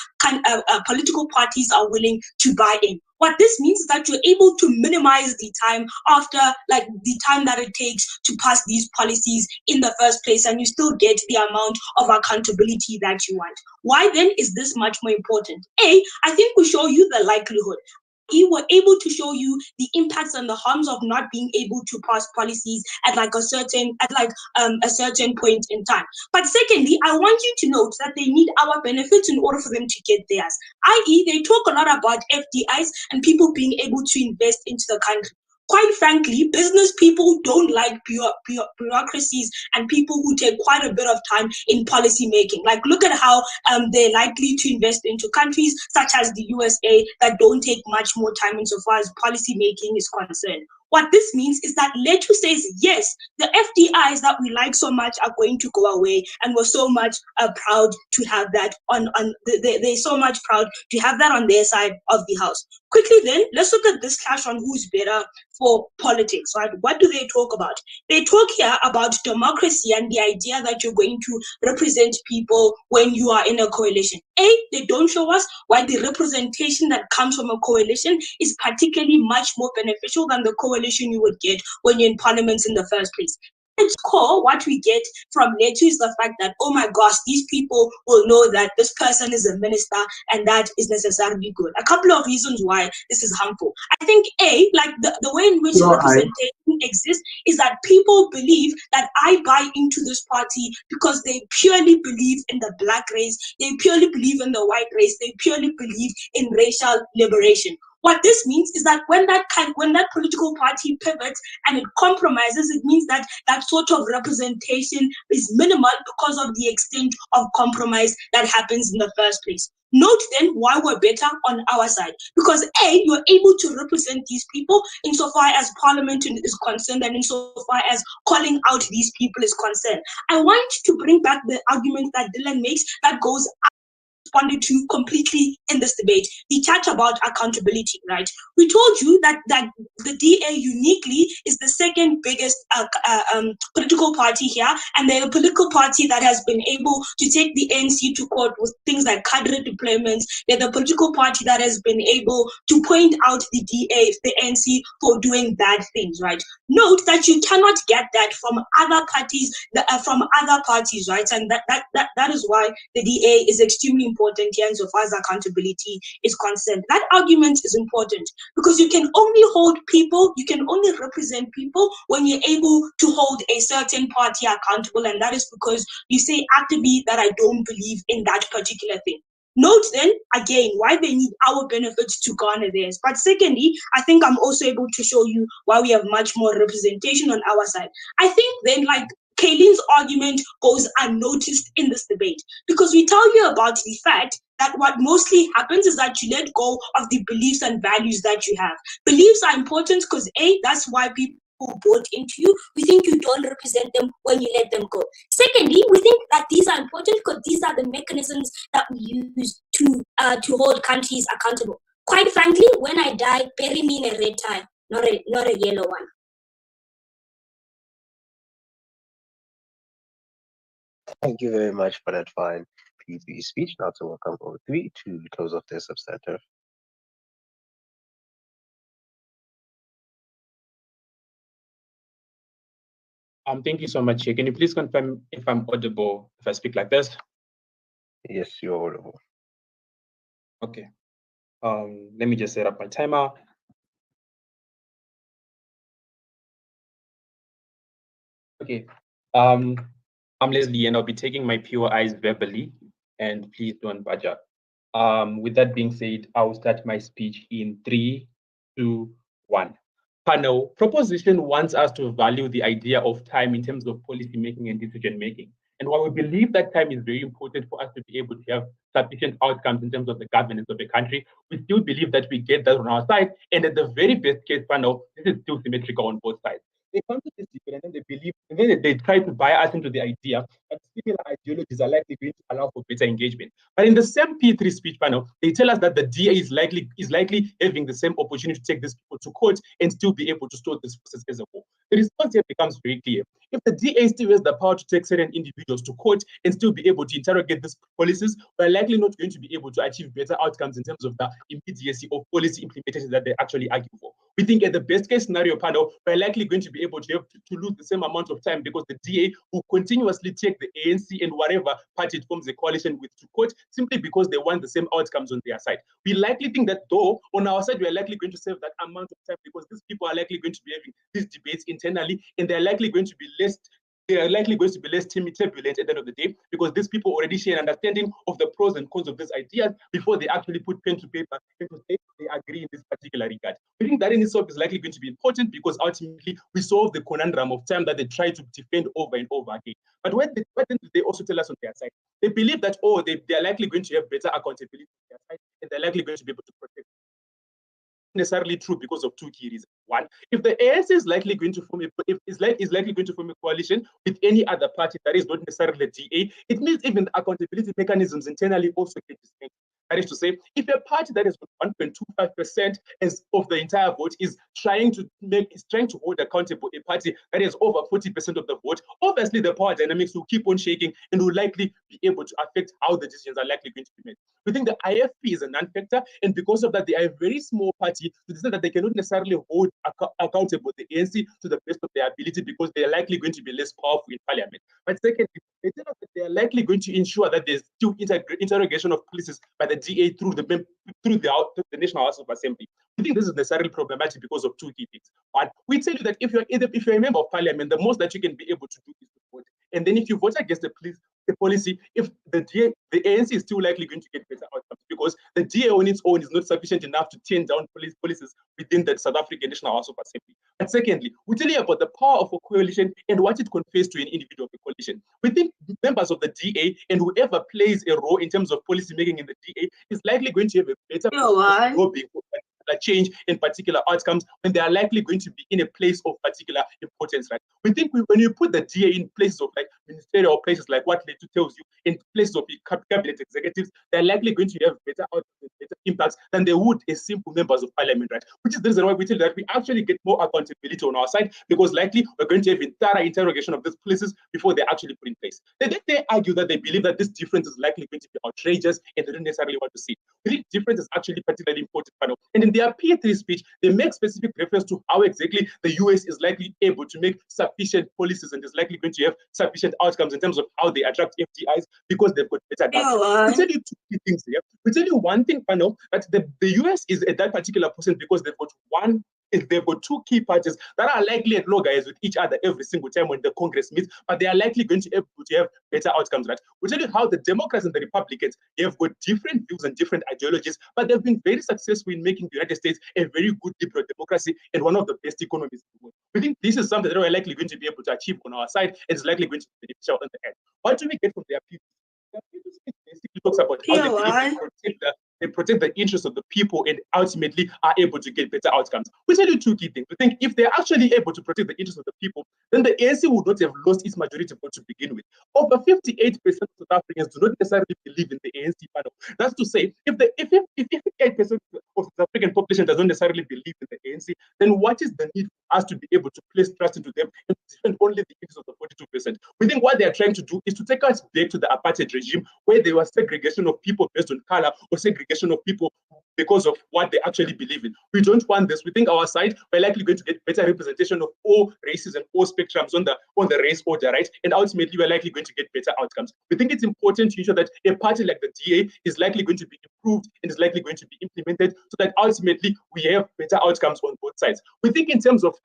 political parties are willing to buy in. What this means is that you're able to minimize the time after, like the time that it takes to pass these policies in the first place, and you still get the amount of accountability that you want. Why then is this much more important? I think we show you the likelihood. We were able to show you the impacts and the harms of not being able to pass policies at a certain point in time. But secondly, I want you to note that they need our benefits in order for them to get theirs. I.e., they talk a lot about FDIs and people being able to invest into the country. Quite frankly, business people don't like bureaucracies and people who take quite a bit of time in policy making. Like, look at how they're likely to invest into countries such as the USA that don't take much more time insofar as policy making is concerned. What this means is that Letu says, yes, the FDIs that we like so much are going to go away, and we're so much proud to have that they're so much proud to have that on their side of the house. Quickly then, let's look at this clash on who's better for politics, right? What do they talk about? They talk here about democracy and the idea that you're going to represent people when you are in a coalition. They don't show us why the representation that comes from a coalition is particularly much more beneficial than the coalition you would get when you're in parliaments in the first place. At its core, what we get from Letu is the fact that, oh my gosh, these people will know that this person is a minister, and that is necessarily good. A couple of reasons why this is harmful. I think, like the way in which representation exists is that people believe that I buy into this party because they purely believe in the black race, they purely believe in the white race, they purely believe in racial liberation. What this means is that when that political party pivots and it compromises, it means that that sort of representation is minimal because of the extent of compromise that happens in the first place. Note then why we're better on our side. Because you're able to represent these people insofar as Parliament is concerned and insofar as calling out these people is concerned. I want to bring back the argument that Dylan makes that goes responded to completely in this debate. We chat about accountability, right? We told you that the DA uniquely is the second biggest political party here, and they're a political party that has been able to take the ANC to court with things like cadre deployments. They're the political party that has been able to point out the DA, the ANC, for doing bad things, right? Note that you cannot get that from other parties, right? And that is why the DA is extremely important here insofar as accountability is concerned. That argument is important because you can only hold people, you can only represent people when you're able to hold a certain party accountable, and that is because you say actively that I don't believe in that particular thing. Note then, again, why they need our benefits to garner theirs. But secondly, I think I'm also able to show you why we have much more representation on our side. I think then, like, Kayleen's argument goes unnoticed in this debate because we tell you about the fact that what mostly happens is that you let go of the beliefs and values that you have. Beliefs are important because that's why people bought into you. We think you don't represent them when you let them go. Secondly, we think that these are important because these are the mechanisms that we use to hold countries accountable. Quite frankly, when I die, bury me in a red tie, not a yellow one. Thank you very much for that fine PB speech. Now to welcome O3 to close off their substantive. Thank you so much, Chair. Can you please confirm if I'm audible if I speak like this? Yes, you're audible. Okay. Let me just set up my timer. Okay. I'm Leslie, and I'll be taking my POIs verbally, and please don't budge up. With that being said, I'll start my speech in 3, 2, 1. Panel, proposition wants us to value the idea of time in terms of policy making and decision making. And while we believe that time is very important for us to be able to have sufficient outcomes in terms of the governance of the country, we still believe that we get that on our side. And at the very best case, panel, this is still symmetrical on both sides. They come to this debate and then they believe, and then they try to buy us into the idea that similar ideologies are likely going to allow for better engagement. But in the same P3 speech panel, they tell us that the DA is likely having the same opportunity to take these people to court and still be able to store this process as a whole. The response here becomes very clear. If the DA still has the power to take certain individuals to court and still be able to interrogate these policies, we're likely not going to be able to achieve better outcomes in terms of the immediacy of policy implementation that they actually argue for. We think at the best case scenario panel, we're likely going to be able to have to lose the same amount of time because the DA will continuously take the ANC and whatever party it forms a coalition with to court simply because they want the same outcomes on their side. We likely think that though on our side, we're likely going to save that amount of time because these people are likely going to be having these debates internally and they're likely going to be less turbulent at the end of the day because these people already share an understanding of the pros and cons of these ideas before they actually put pen to paper because they agree in this particular regard. We think that in itself is likely going to be important because ultimately we solve the conundrum of time that they try to defend over and over again. But what then do they also tell us on their side? They believe that, they are likely going to have better accountability on their side and they're likely going to be able to protect. necessarily true because of two key reasons. One, if the ANC is likely going to form is likely going to form a coalition with any other party that is not necessarily the DA, it means even the accountability mechanisms internally also get dismantled. That is to say, if a party that has 1.25% of the entire vote is trying to hold accountable a party that has over 40% of the vote, obviously the power dynamics will keep on shaking and will likely be able to affect how the decisions are likely going to be made. We think the IFP is a non-factor, and because of that, they are a very small party to the extent that they cannot necessarily hold accountable the ANC to the best of their ability because they are likely going to be less powerful in parliament. But secondly, they are likely going to ensure that there's still interrogation of policies by the DA through the National House of Assembly. We think this is necessarily problematic because of two key things. One, we tell you that if you're a member of parliament, the most that you can be able to do is to vote. And then if you vote against the policy, if the ANC is still likely going to get better outcomes because the DA on its own is not sufficient enough to turn down policies within the South African National House of Assembly. And secondly, we tell you about the power of a coalition and what it confers to an individual of a coalition. We think members of the DA and whoever plays a role in terms of policy making in the DA is likely going to have a better lobbying change in particular outcomes when they are likely going to be in a place of particular importance, right? We think when you put the DA in places of like ministerial places, like what Letu tells you, in places of cabinet executives, they're likely going to have better outcomes, better impacts than they would as simple members of parliament, right? Which is the reason why we tell that we actually get more accountability on our side because likely we're going to have entire interrogation of these places before they're actually put in place. They argue that they believe that this difference is likely going to be outrageous and they don't necessarily want to see it. We think difference is actually particularly important, and in their P3 speech, they make specific reference to how exactly the US is likely able to make sufficient policies and is likely going to have sufficient outcomes in terms of how they attract FDIs because they've got better data. We tell you two key things here. We tell you one thing, panel, that the US is at that particular percent because they've got two key parties that are likely at loggerheads with each other every single time when the Congress meets, but they are likely going to have better outcomes, right? We tell you how the Democrats and the Republicans, they have got different views and different ideologies, but they've been very successful in making the United States a very good liberal democracy and one of the best economies in the world. We think this is something that we're likely going to be able to achieve on our side and it's likely going to be beneficial in the end. What do we get from their people? Their people basically talks about how they protect the interests of the people and ultimately are able to get better outcomes. We tell you two key things. We think if they're actually able to protect the interests of the people, then the ANC would not have lost its majority vote to begin with. Over 58% of South Africans do not necessarily believe in the ANC panel. That's to say, if 58% of the South African population does not necessarily believe in the ANC, then what is the need for us to be able to place trust into them and defend only the interests of the 42%? We think what they are trying to do is to take us back to the apartheid regime where there was segregation of people based on color or segregation of people because of what they actually believe in. We don't want this. We think our side, we're likely going to get better representation of all races and all spectrums on the race order, right? And ultimately, we're likely going to get better outcomes. We think it's important to ensure that a party like the DA is likely going to be improved and is likely going to be implemented so that ultimately we have better outcomes on both sides. We think in terms of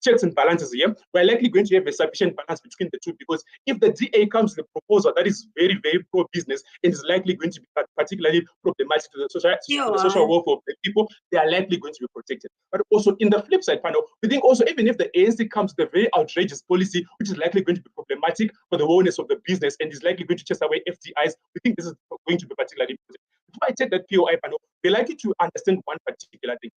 checks and balances here, we're likely going to have a sufficient balance between the two because if the DA comes with a proposal that is very, very pro-business and is likely going to be particularly problematic to the social welfare of the people, they are likely going to be protected. But also in the flip side panel, we think also even if the ANC comes with a very outrageous policy, which is likely going to be problematic for the wellness of the business and is likely going to chase away FDIs, we think this is going to be particularly important. Before I take that POI panel, we're likely to understand one particular thing.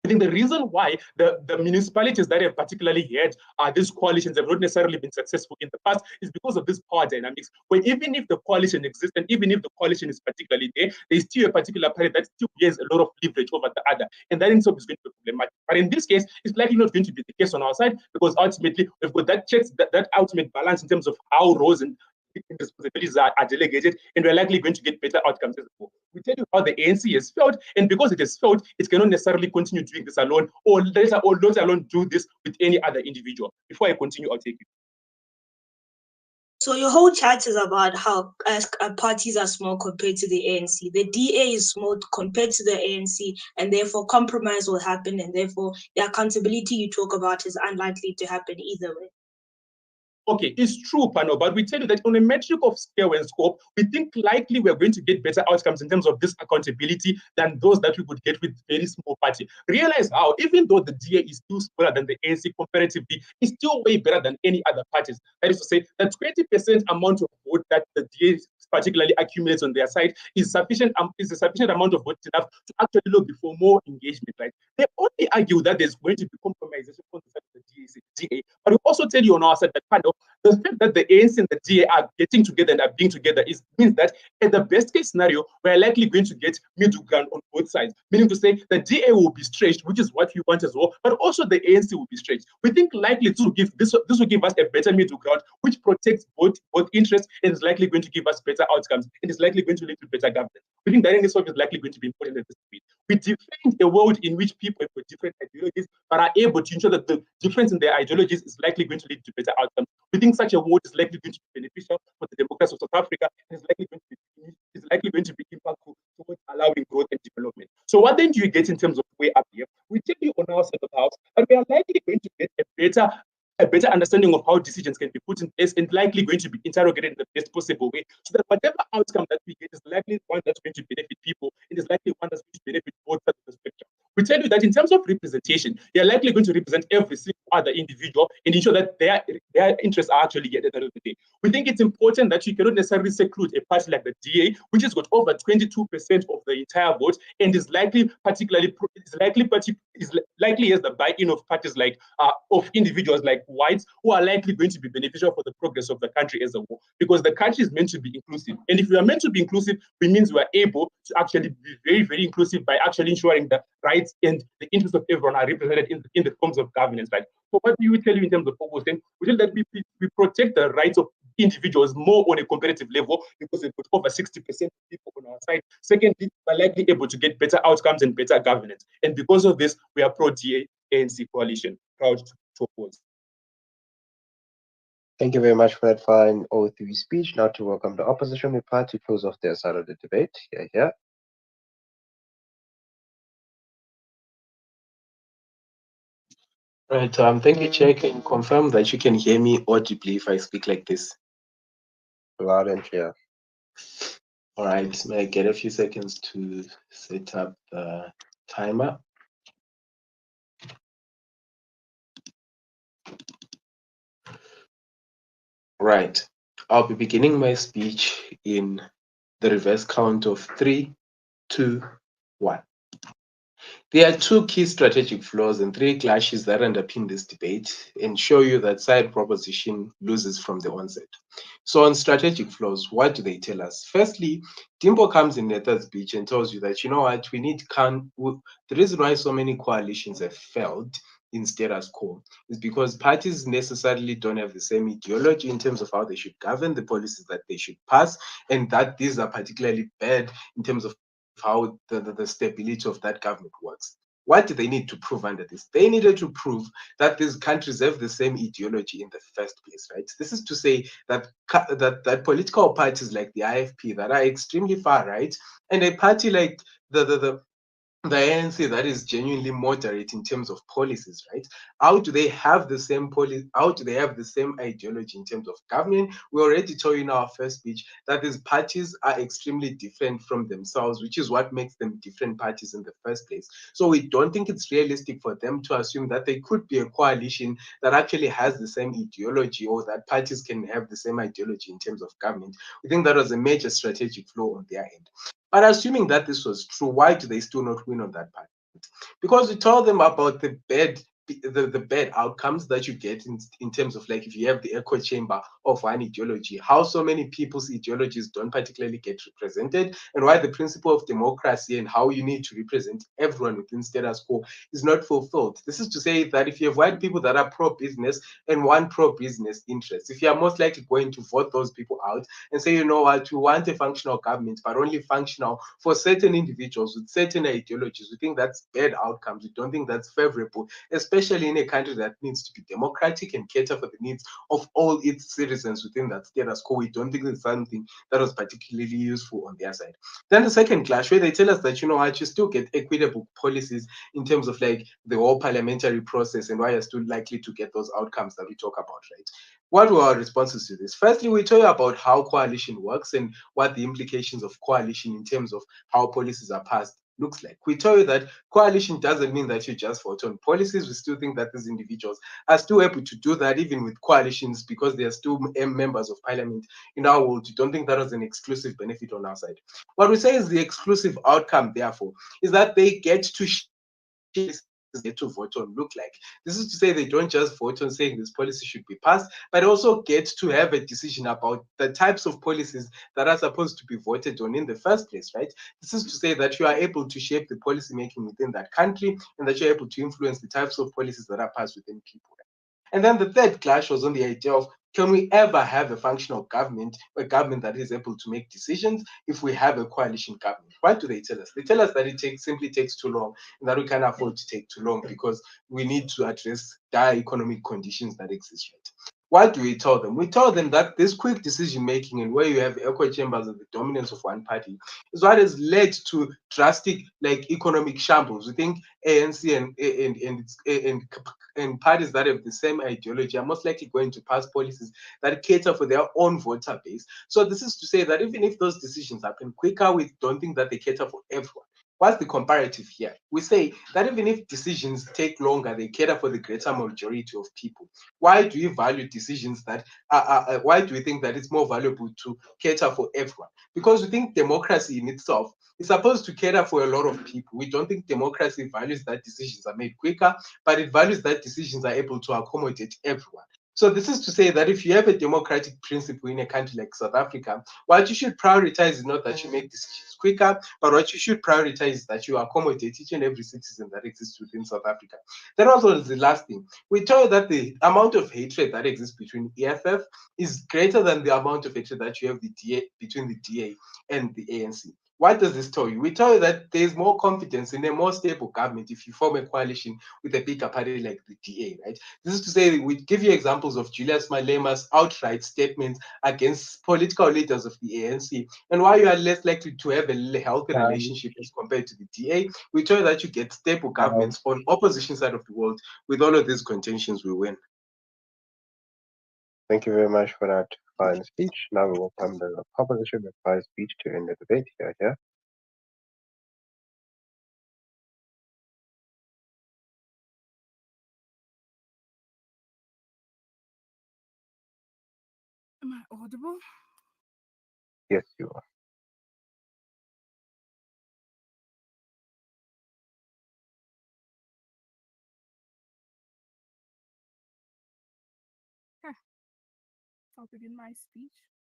I think the reason why the municipalities that have particularly had these coalitions have not necessarily been successful in the past is because of this power dynamics, where even if the coalition exists and even if the coalition is particularly there is still a particular party that still has a lot of leverage over the other. And that in itself is going to be problematic. But in this case, it's likely not going to be the case on our side because ultimately we've got that ultimate balance in terms of how roles and responsibilities are delegated, and we're likely going to get better outcomes as well. We tell you how the ANC has failed, and because it has failed, it cannot necessarily continue doing this alone, or let alone do this with any other individual. Before I continue, I'll take you. So your whole chat is about how parties are small compared to the ANC. The DA is small compared to the ANC, and therefore compromise will happen, and therefore the accountability you talk about is unlikely to happen either way. Okay, it's true, Pano, but we tell you that on a metric of scale and scope, we think likely we're going to get better outcomes in terms of this accountability than those that we would get with very small party. Realize how, even though the DA is still smaller than the ANC comparatively, it's still way better than any other parties. That is to say, the 20% amount of vote that the DA particularly accumulates on their side is sufficient. Is a sufficient amount of votes enough to actually lobby for more engagement, right? They only argue that there's going to be compromises on the side of the DA, but we also tell you on our side that kind of the fact that the ANC and the DA are getting together and are being together means that in the best case scenario, we're likely going to get middle ground on both sides, meaning to say the DA will be stretched, which is what we want as well, but also the ANC will be stretched. We think likely to give this will give us a better middle ground, which protects both interests and is likely going to give us better outcomes and is likely going to lead to better governance. We think that in this is likely going to be important at this point. We defend a world in which people with different ideologies but are able to ensure that the difference in their ideologies is likely going to lead to better outcomes. We think such a world is likely going to be beneficial for the democracy of South Africa and is likely going to be impactful towards allowing growth and development. So what then do you get in terms of way up here? We tell you on our side of the house that we are likely going to get a better understanding of how decisions can be put in place and likely going to be interrogated in the best possible way, so that whatever outcome that we get is likely one that's going to benefit people and is likely one that's going to benefit both sides of the spectrum. We tell you that in terms of representation, they are likely going to represent every single other individual and ensure that their interests are actually get at the end of the day. We think it's important that you cannot necessarily seclude a party like the DA, which has got over 22% of the entire vote and is likely has the buy-in of parties like of individuals like whites who are likely going to be beneficial for the progress of the country as a whole, because the country is meant to be inclusive. And if we are meant to be inclusive, it means we are able to actually be very, very inclusive by actually ensuring that rights and the interests of everyone are represented in the forms of governance. Right? So what do we tell you in terms of opposition? We tell that we protect the rights of individuals more on a competitive level because we've got over 60% of people on our side. Secondly, we're likely able to get better outcomes and better governance. And because of this, we are pro-DA ANC coalition. Proud to oppose. Thank you very much for that fine O3 speech. Now to welcome the opposition party to close off their side of the debate. Yeah. Right. Thank you, Chair. Can you confirm that you can hear me audibly if I speak like this? Loud and clear. All right. May I get a few seconds to set up the timer? Right. I'll be beginning my speech in the reverse count of 3, 2, 1. There are two key strategic flaws and three clashes that underpin this debate and show you that side proposition loses from the onset. So on strategic flaws, what do they tell us? Firstly, Dimpo comes in Neta's speech and tells you that, you know what, the reason why so many coalitions have failed in status quo is because parties necessarily don't have the same ideology in terms of how they should govern, the policies that they should pass, and that these are particularly bad in terms of how the stability of that government works. What do they need to prove under this? They needed to prove that these countries have the same ideology in the first place, right? This is to say that that political parties like the IFP that are extremely far right, and a party like the ANC that is genuinely moderate in terms of policies, right? How do they have the same policy? How do they have the same ideology in terms of government? We already told you in our first speech that these parties are extremely different from themselves, which is what makes them different parties in the first place. So we don't think it's realistic for them to assume that they could be a coalition that actually has the same ideology or that parties can have the same ideology in terms of government. We think that was a major strategic flaw on their end. But assuming that this was true, why do they still not win on that part? Because we told them about the bad outcomes that you get in terms of, like, if you have the echo chamber of one ideology, how so many people's ideologies don't particularly get represented, and why the principle of democracy and how you need to represent everyone within status quo is not fulfilled. This is to say that if you have white people that are pro-business and one pro-business interest, if you are most likely going to vote those people out and say, you know what, we want a functional government, but only functional for certain individuals with certain ideologies, we think that's bad outcomes. We don't think that's favorable, especially in a country that needs to be democratic and cater for the needs of all its citizens within that status quo. We don't think it's something that was particularly useful on their side. Then the second clash, where they tell us that, you know what, you still get equitable policies in terms of, like, the whole parliamentary process, and why you're still likely to get those outcomes that we talk about, right? What were our responses to this? Firstly, we told you about how coalition works and what the implications of coalition in terms of how policies are passed looks like. We tell you that coalition doesn't mean that you just vote on policies. We still think that these individuals are still able to do that even with coalitions because they are still members of parliament in our world. We don't think that was an exclusive benefit on our side. What we say is the exclusive outcome, therefore, is that they get to get to vote on look like. This is to say they don't just vote on saying this policy should be passed, but also get to have a decision about the types of policies that are supposed to be voted on in the first place, right? This is to say that you are able to shape the policy making within that country and that you're able to influence the types of policies that are passed within people. And then the third clash was on the idea of, can we ever have a functional government, a government that is able to make decisions if we have a coalition government? What do they tell us? They tell us that it simply takes too long and that we can't afford to take too long because we need to address dire economic conditions that exist, right? What do we tell them? We tell them that this quick decision making and where you have echo chambers of the dominance of one party is what has led to drastic economic shambles. We think ANC and parties that have the same ideology are most likely going to pass policies that cater for their own voter base. So this is to say that even if those decisions happen quicker, we don't think that they cater for everyone. What's the comparative here? We say that even if decisions take longer, they cater for the greater majority of people. Why do we value decisions that why do we think that it's more valuable to cater for everyone? Because we think democracy in itself is supposed to cater for a lot of people. We don't think democracy values that decisions are made quicker, but it values that decisions are able to accommodate everyone. So this is to say that if you have a democratic principle in a country like South Africa, what you should prioritize is not that you make decisions quicker, but what you should prioritize is that you accommodate each and every citizen that exists within South Africa. Then also is the last thing. We tell you that the amount of hatred that exists between EFF is greater than the amount of hatred that you have between the DA and the ANC. What does this tell you? We tell you that there's more confidence in a more stable government if you form a coalition with a bigger party like the DA, right? This is to say, we give you examples of Julius Malema's outright statements against political leaders of the ANC, and why you are less likely to have a healthy relationship as compared to the DA. We tell you that you get stable governments on opposition side of the world. With all of these contentions, we win. Thank you very much for that fine speech. Now we welcome the opposition with fine speech to end the debate here. Yeah. Am I audible? Yes, you are. I'll begin my speech.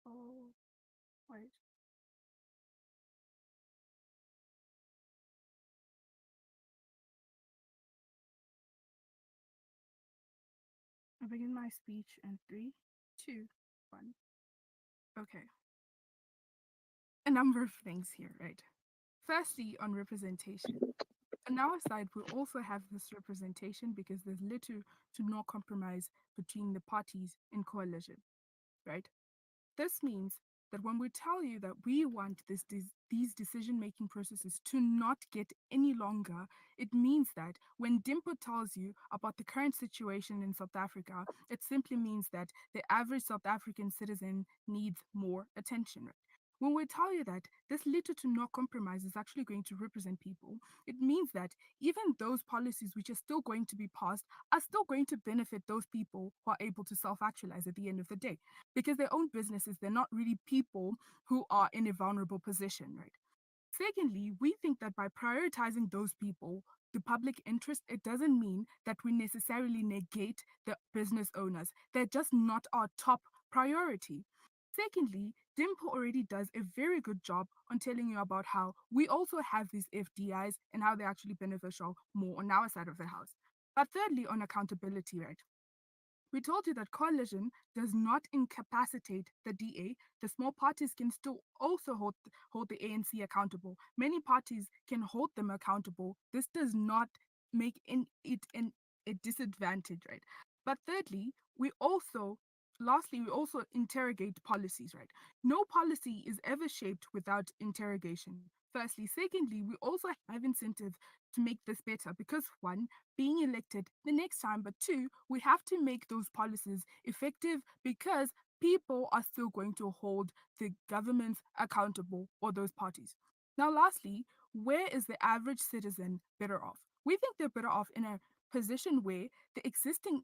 Oh, wait. I begin my speech in 3, 2, 1. Okay. A number of things here, right? Firstly, on representation. On our side, we also have this representation because there's little to no compromise between the parties in coalition, right? This means that when we tell you that we want these decision-making processes to not get any longer, it means that when Dimpo tells you about the current situation in South Africa, it simply means that the average South African citizen needs more attention. Right? When we tell you that this little to no compromise is actually going to represent people, it means that even those policies which are still going to be passed are still going to benefit those people who are able to self-actualize at the end of the day because they own businesses. They're not really people who are in a vulnerable position, right? Secondly, we think that by prioritizing those people, the public interest, it doesn't mean that we necessarily negate the business owners. They're just not our top priority. Secondly, Dimpo already does a very good job on telling you about how we also have these FDIs and how they're actually beneficial more on our side of the house. But thirdly, on accountability, right? We told you that coalition does not incapacitate the DA. The small parties can still also hold the ANC accountable. Many parties can hold them accountable. This does not make a disadvantage, right? But thirdly, lastly, we also interrogate policies, right? No policy is ever shaped without interrogation. Firstly. Secondly, we also have incentive to make this better because one, being elected the next time, but two, we have to make those policies effective because people are still going to hold the governments accountable or those parties. Now, lastly, where is the average citizen better off? We think they're better off in a position where the existing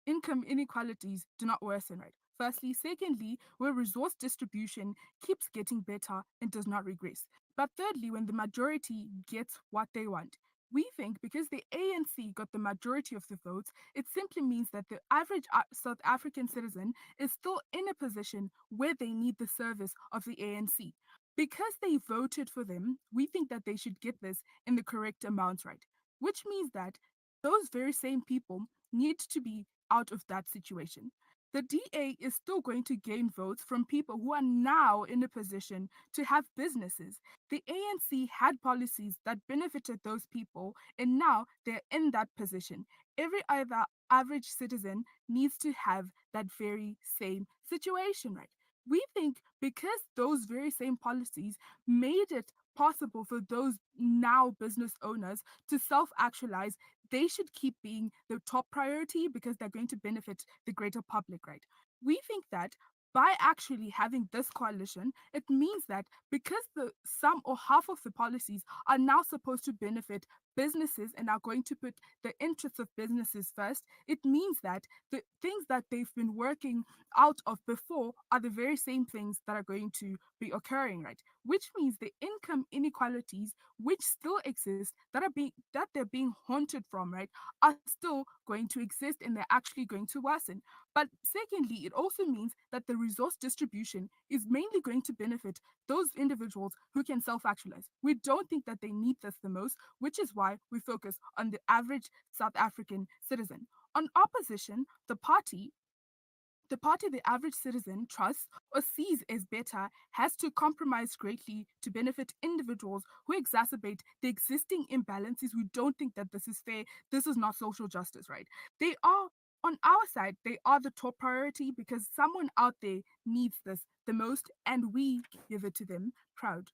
income inequalities do not worsen, right? Firstly. Secondly, where resource distribution keeps getting better and does not regress. But thirdly, when the majority gets what they want. We think because the ANC got the majority of the votes, it simply means that the average South African citizen is still in a position where they need the service of the ANC. Because they voted for them, we think that they should get this in the correct amounts, right? Which means that those very same people need to be out of that situation. The DA is still going to gain votes from people who are now in a position to have businesses. The ANC had policies that benefited those people, and now they're in that position. Every other average citizen needs to have that very same situation, right? We think because those very same policies made it possible for those now business owners to self actualize, they should keep being the top priority because they're going to benefit the greater public, right? We think that by actually having this coalition, it means that because the some or half of the policies are now supposed to benefit businesses and are going to put the interests of businesses first, it means that the things that they've been working out of before are the very same things that are going to be occurring, right? Which means the income inequalities which still exist that they're being haunted from, right, are still going to exist and they're actually going to worsen. But secondly, it also means that the resource distribution is mainly going to benefit those individuals who can self-actualize. We don't think that they need this the most, which is why we focus on the average South African citizen. On opposition, the party the average citizen trusts or sees as better has to compromise greatly to benefit individuals who exacerbate the existing imbalances. We don't think that this is fair. This is not social justice, right? They are, on our side, they are the top priority because someone out there needs this the most and we give it to them proud.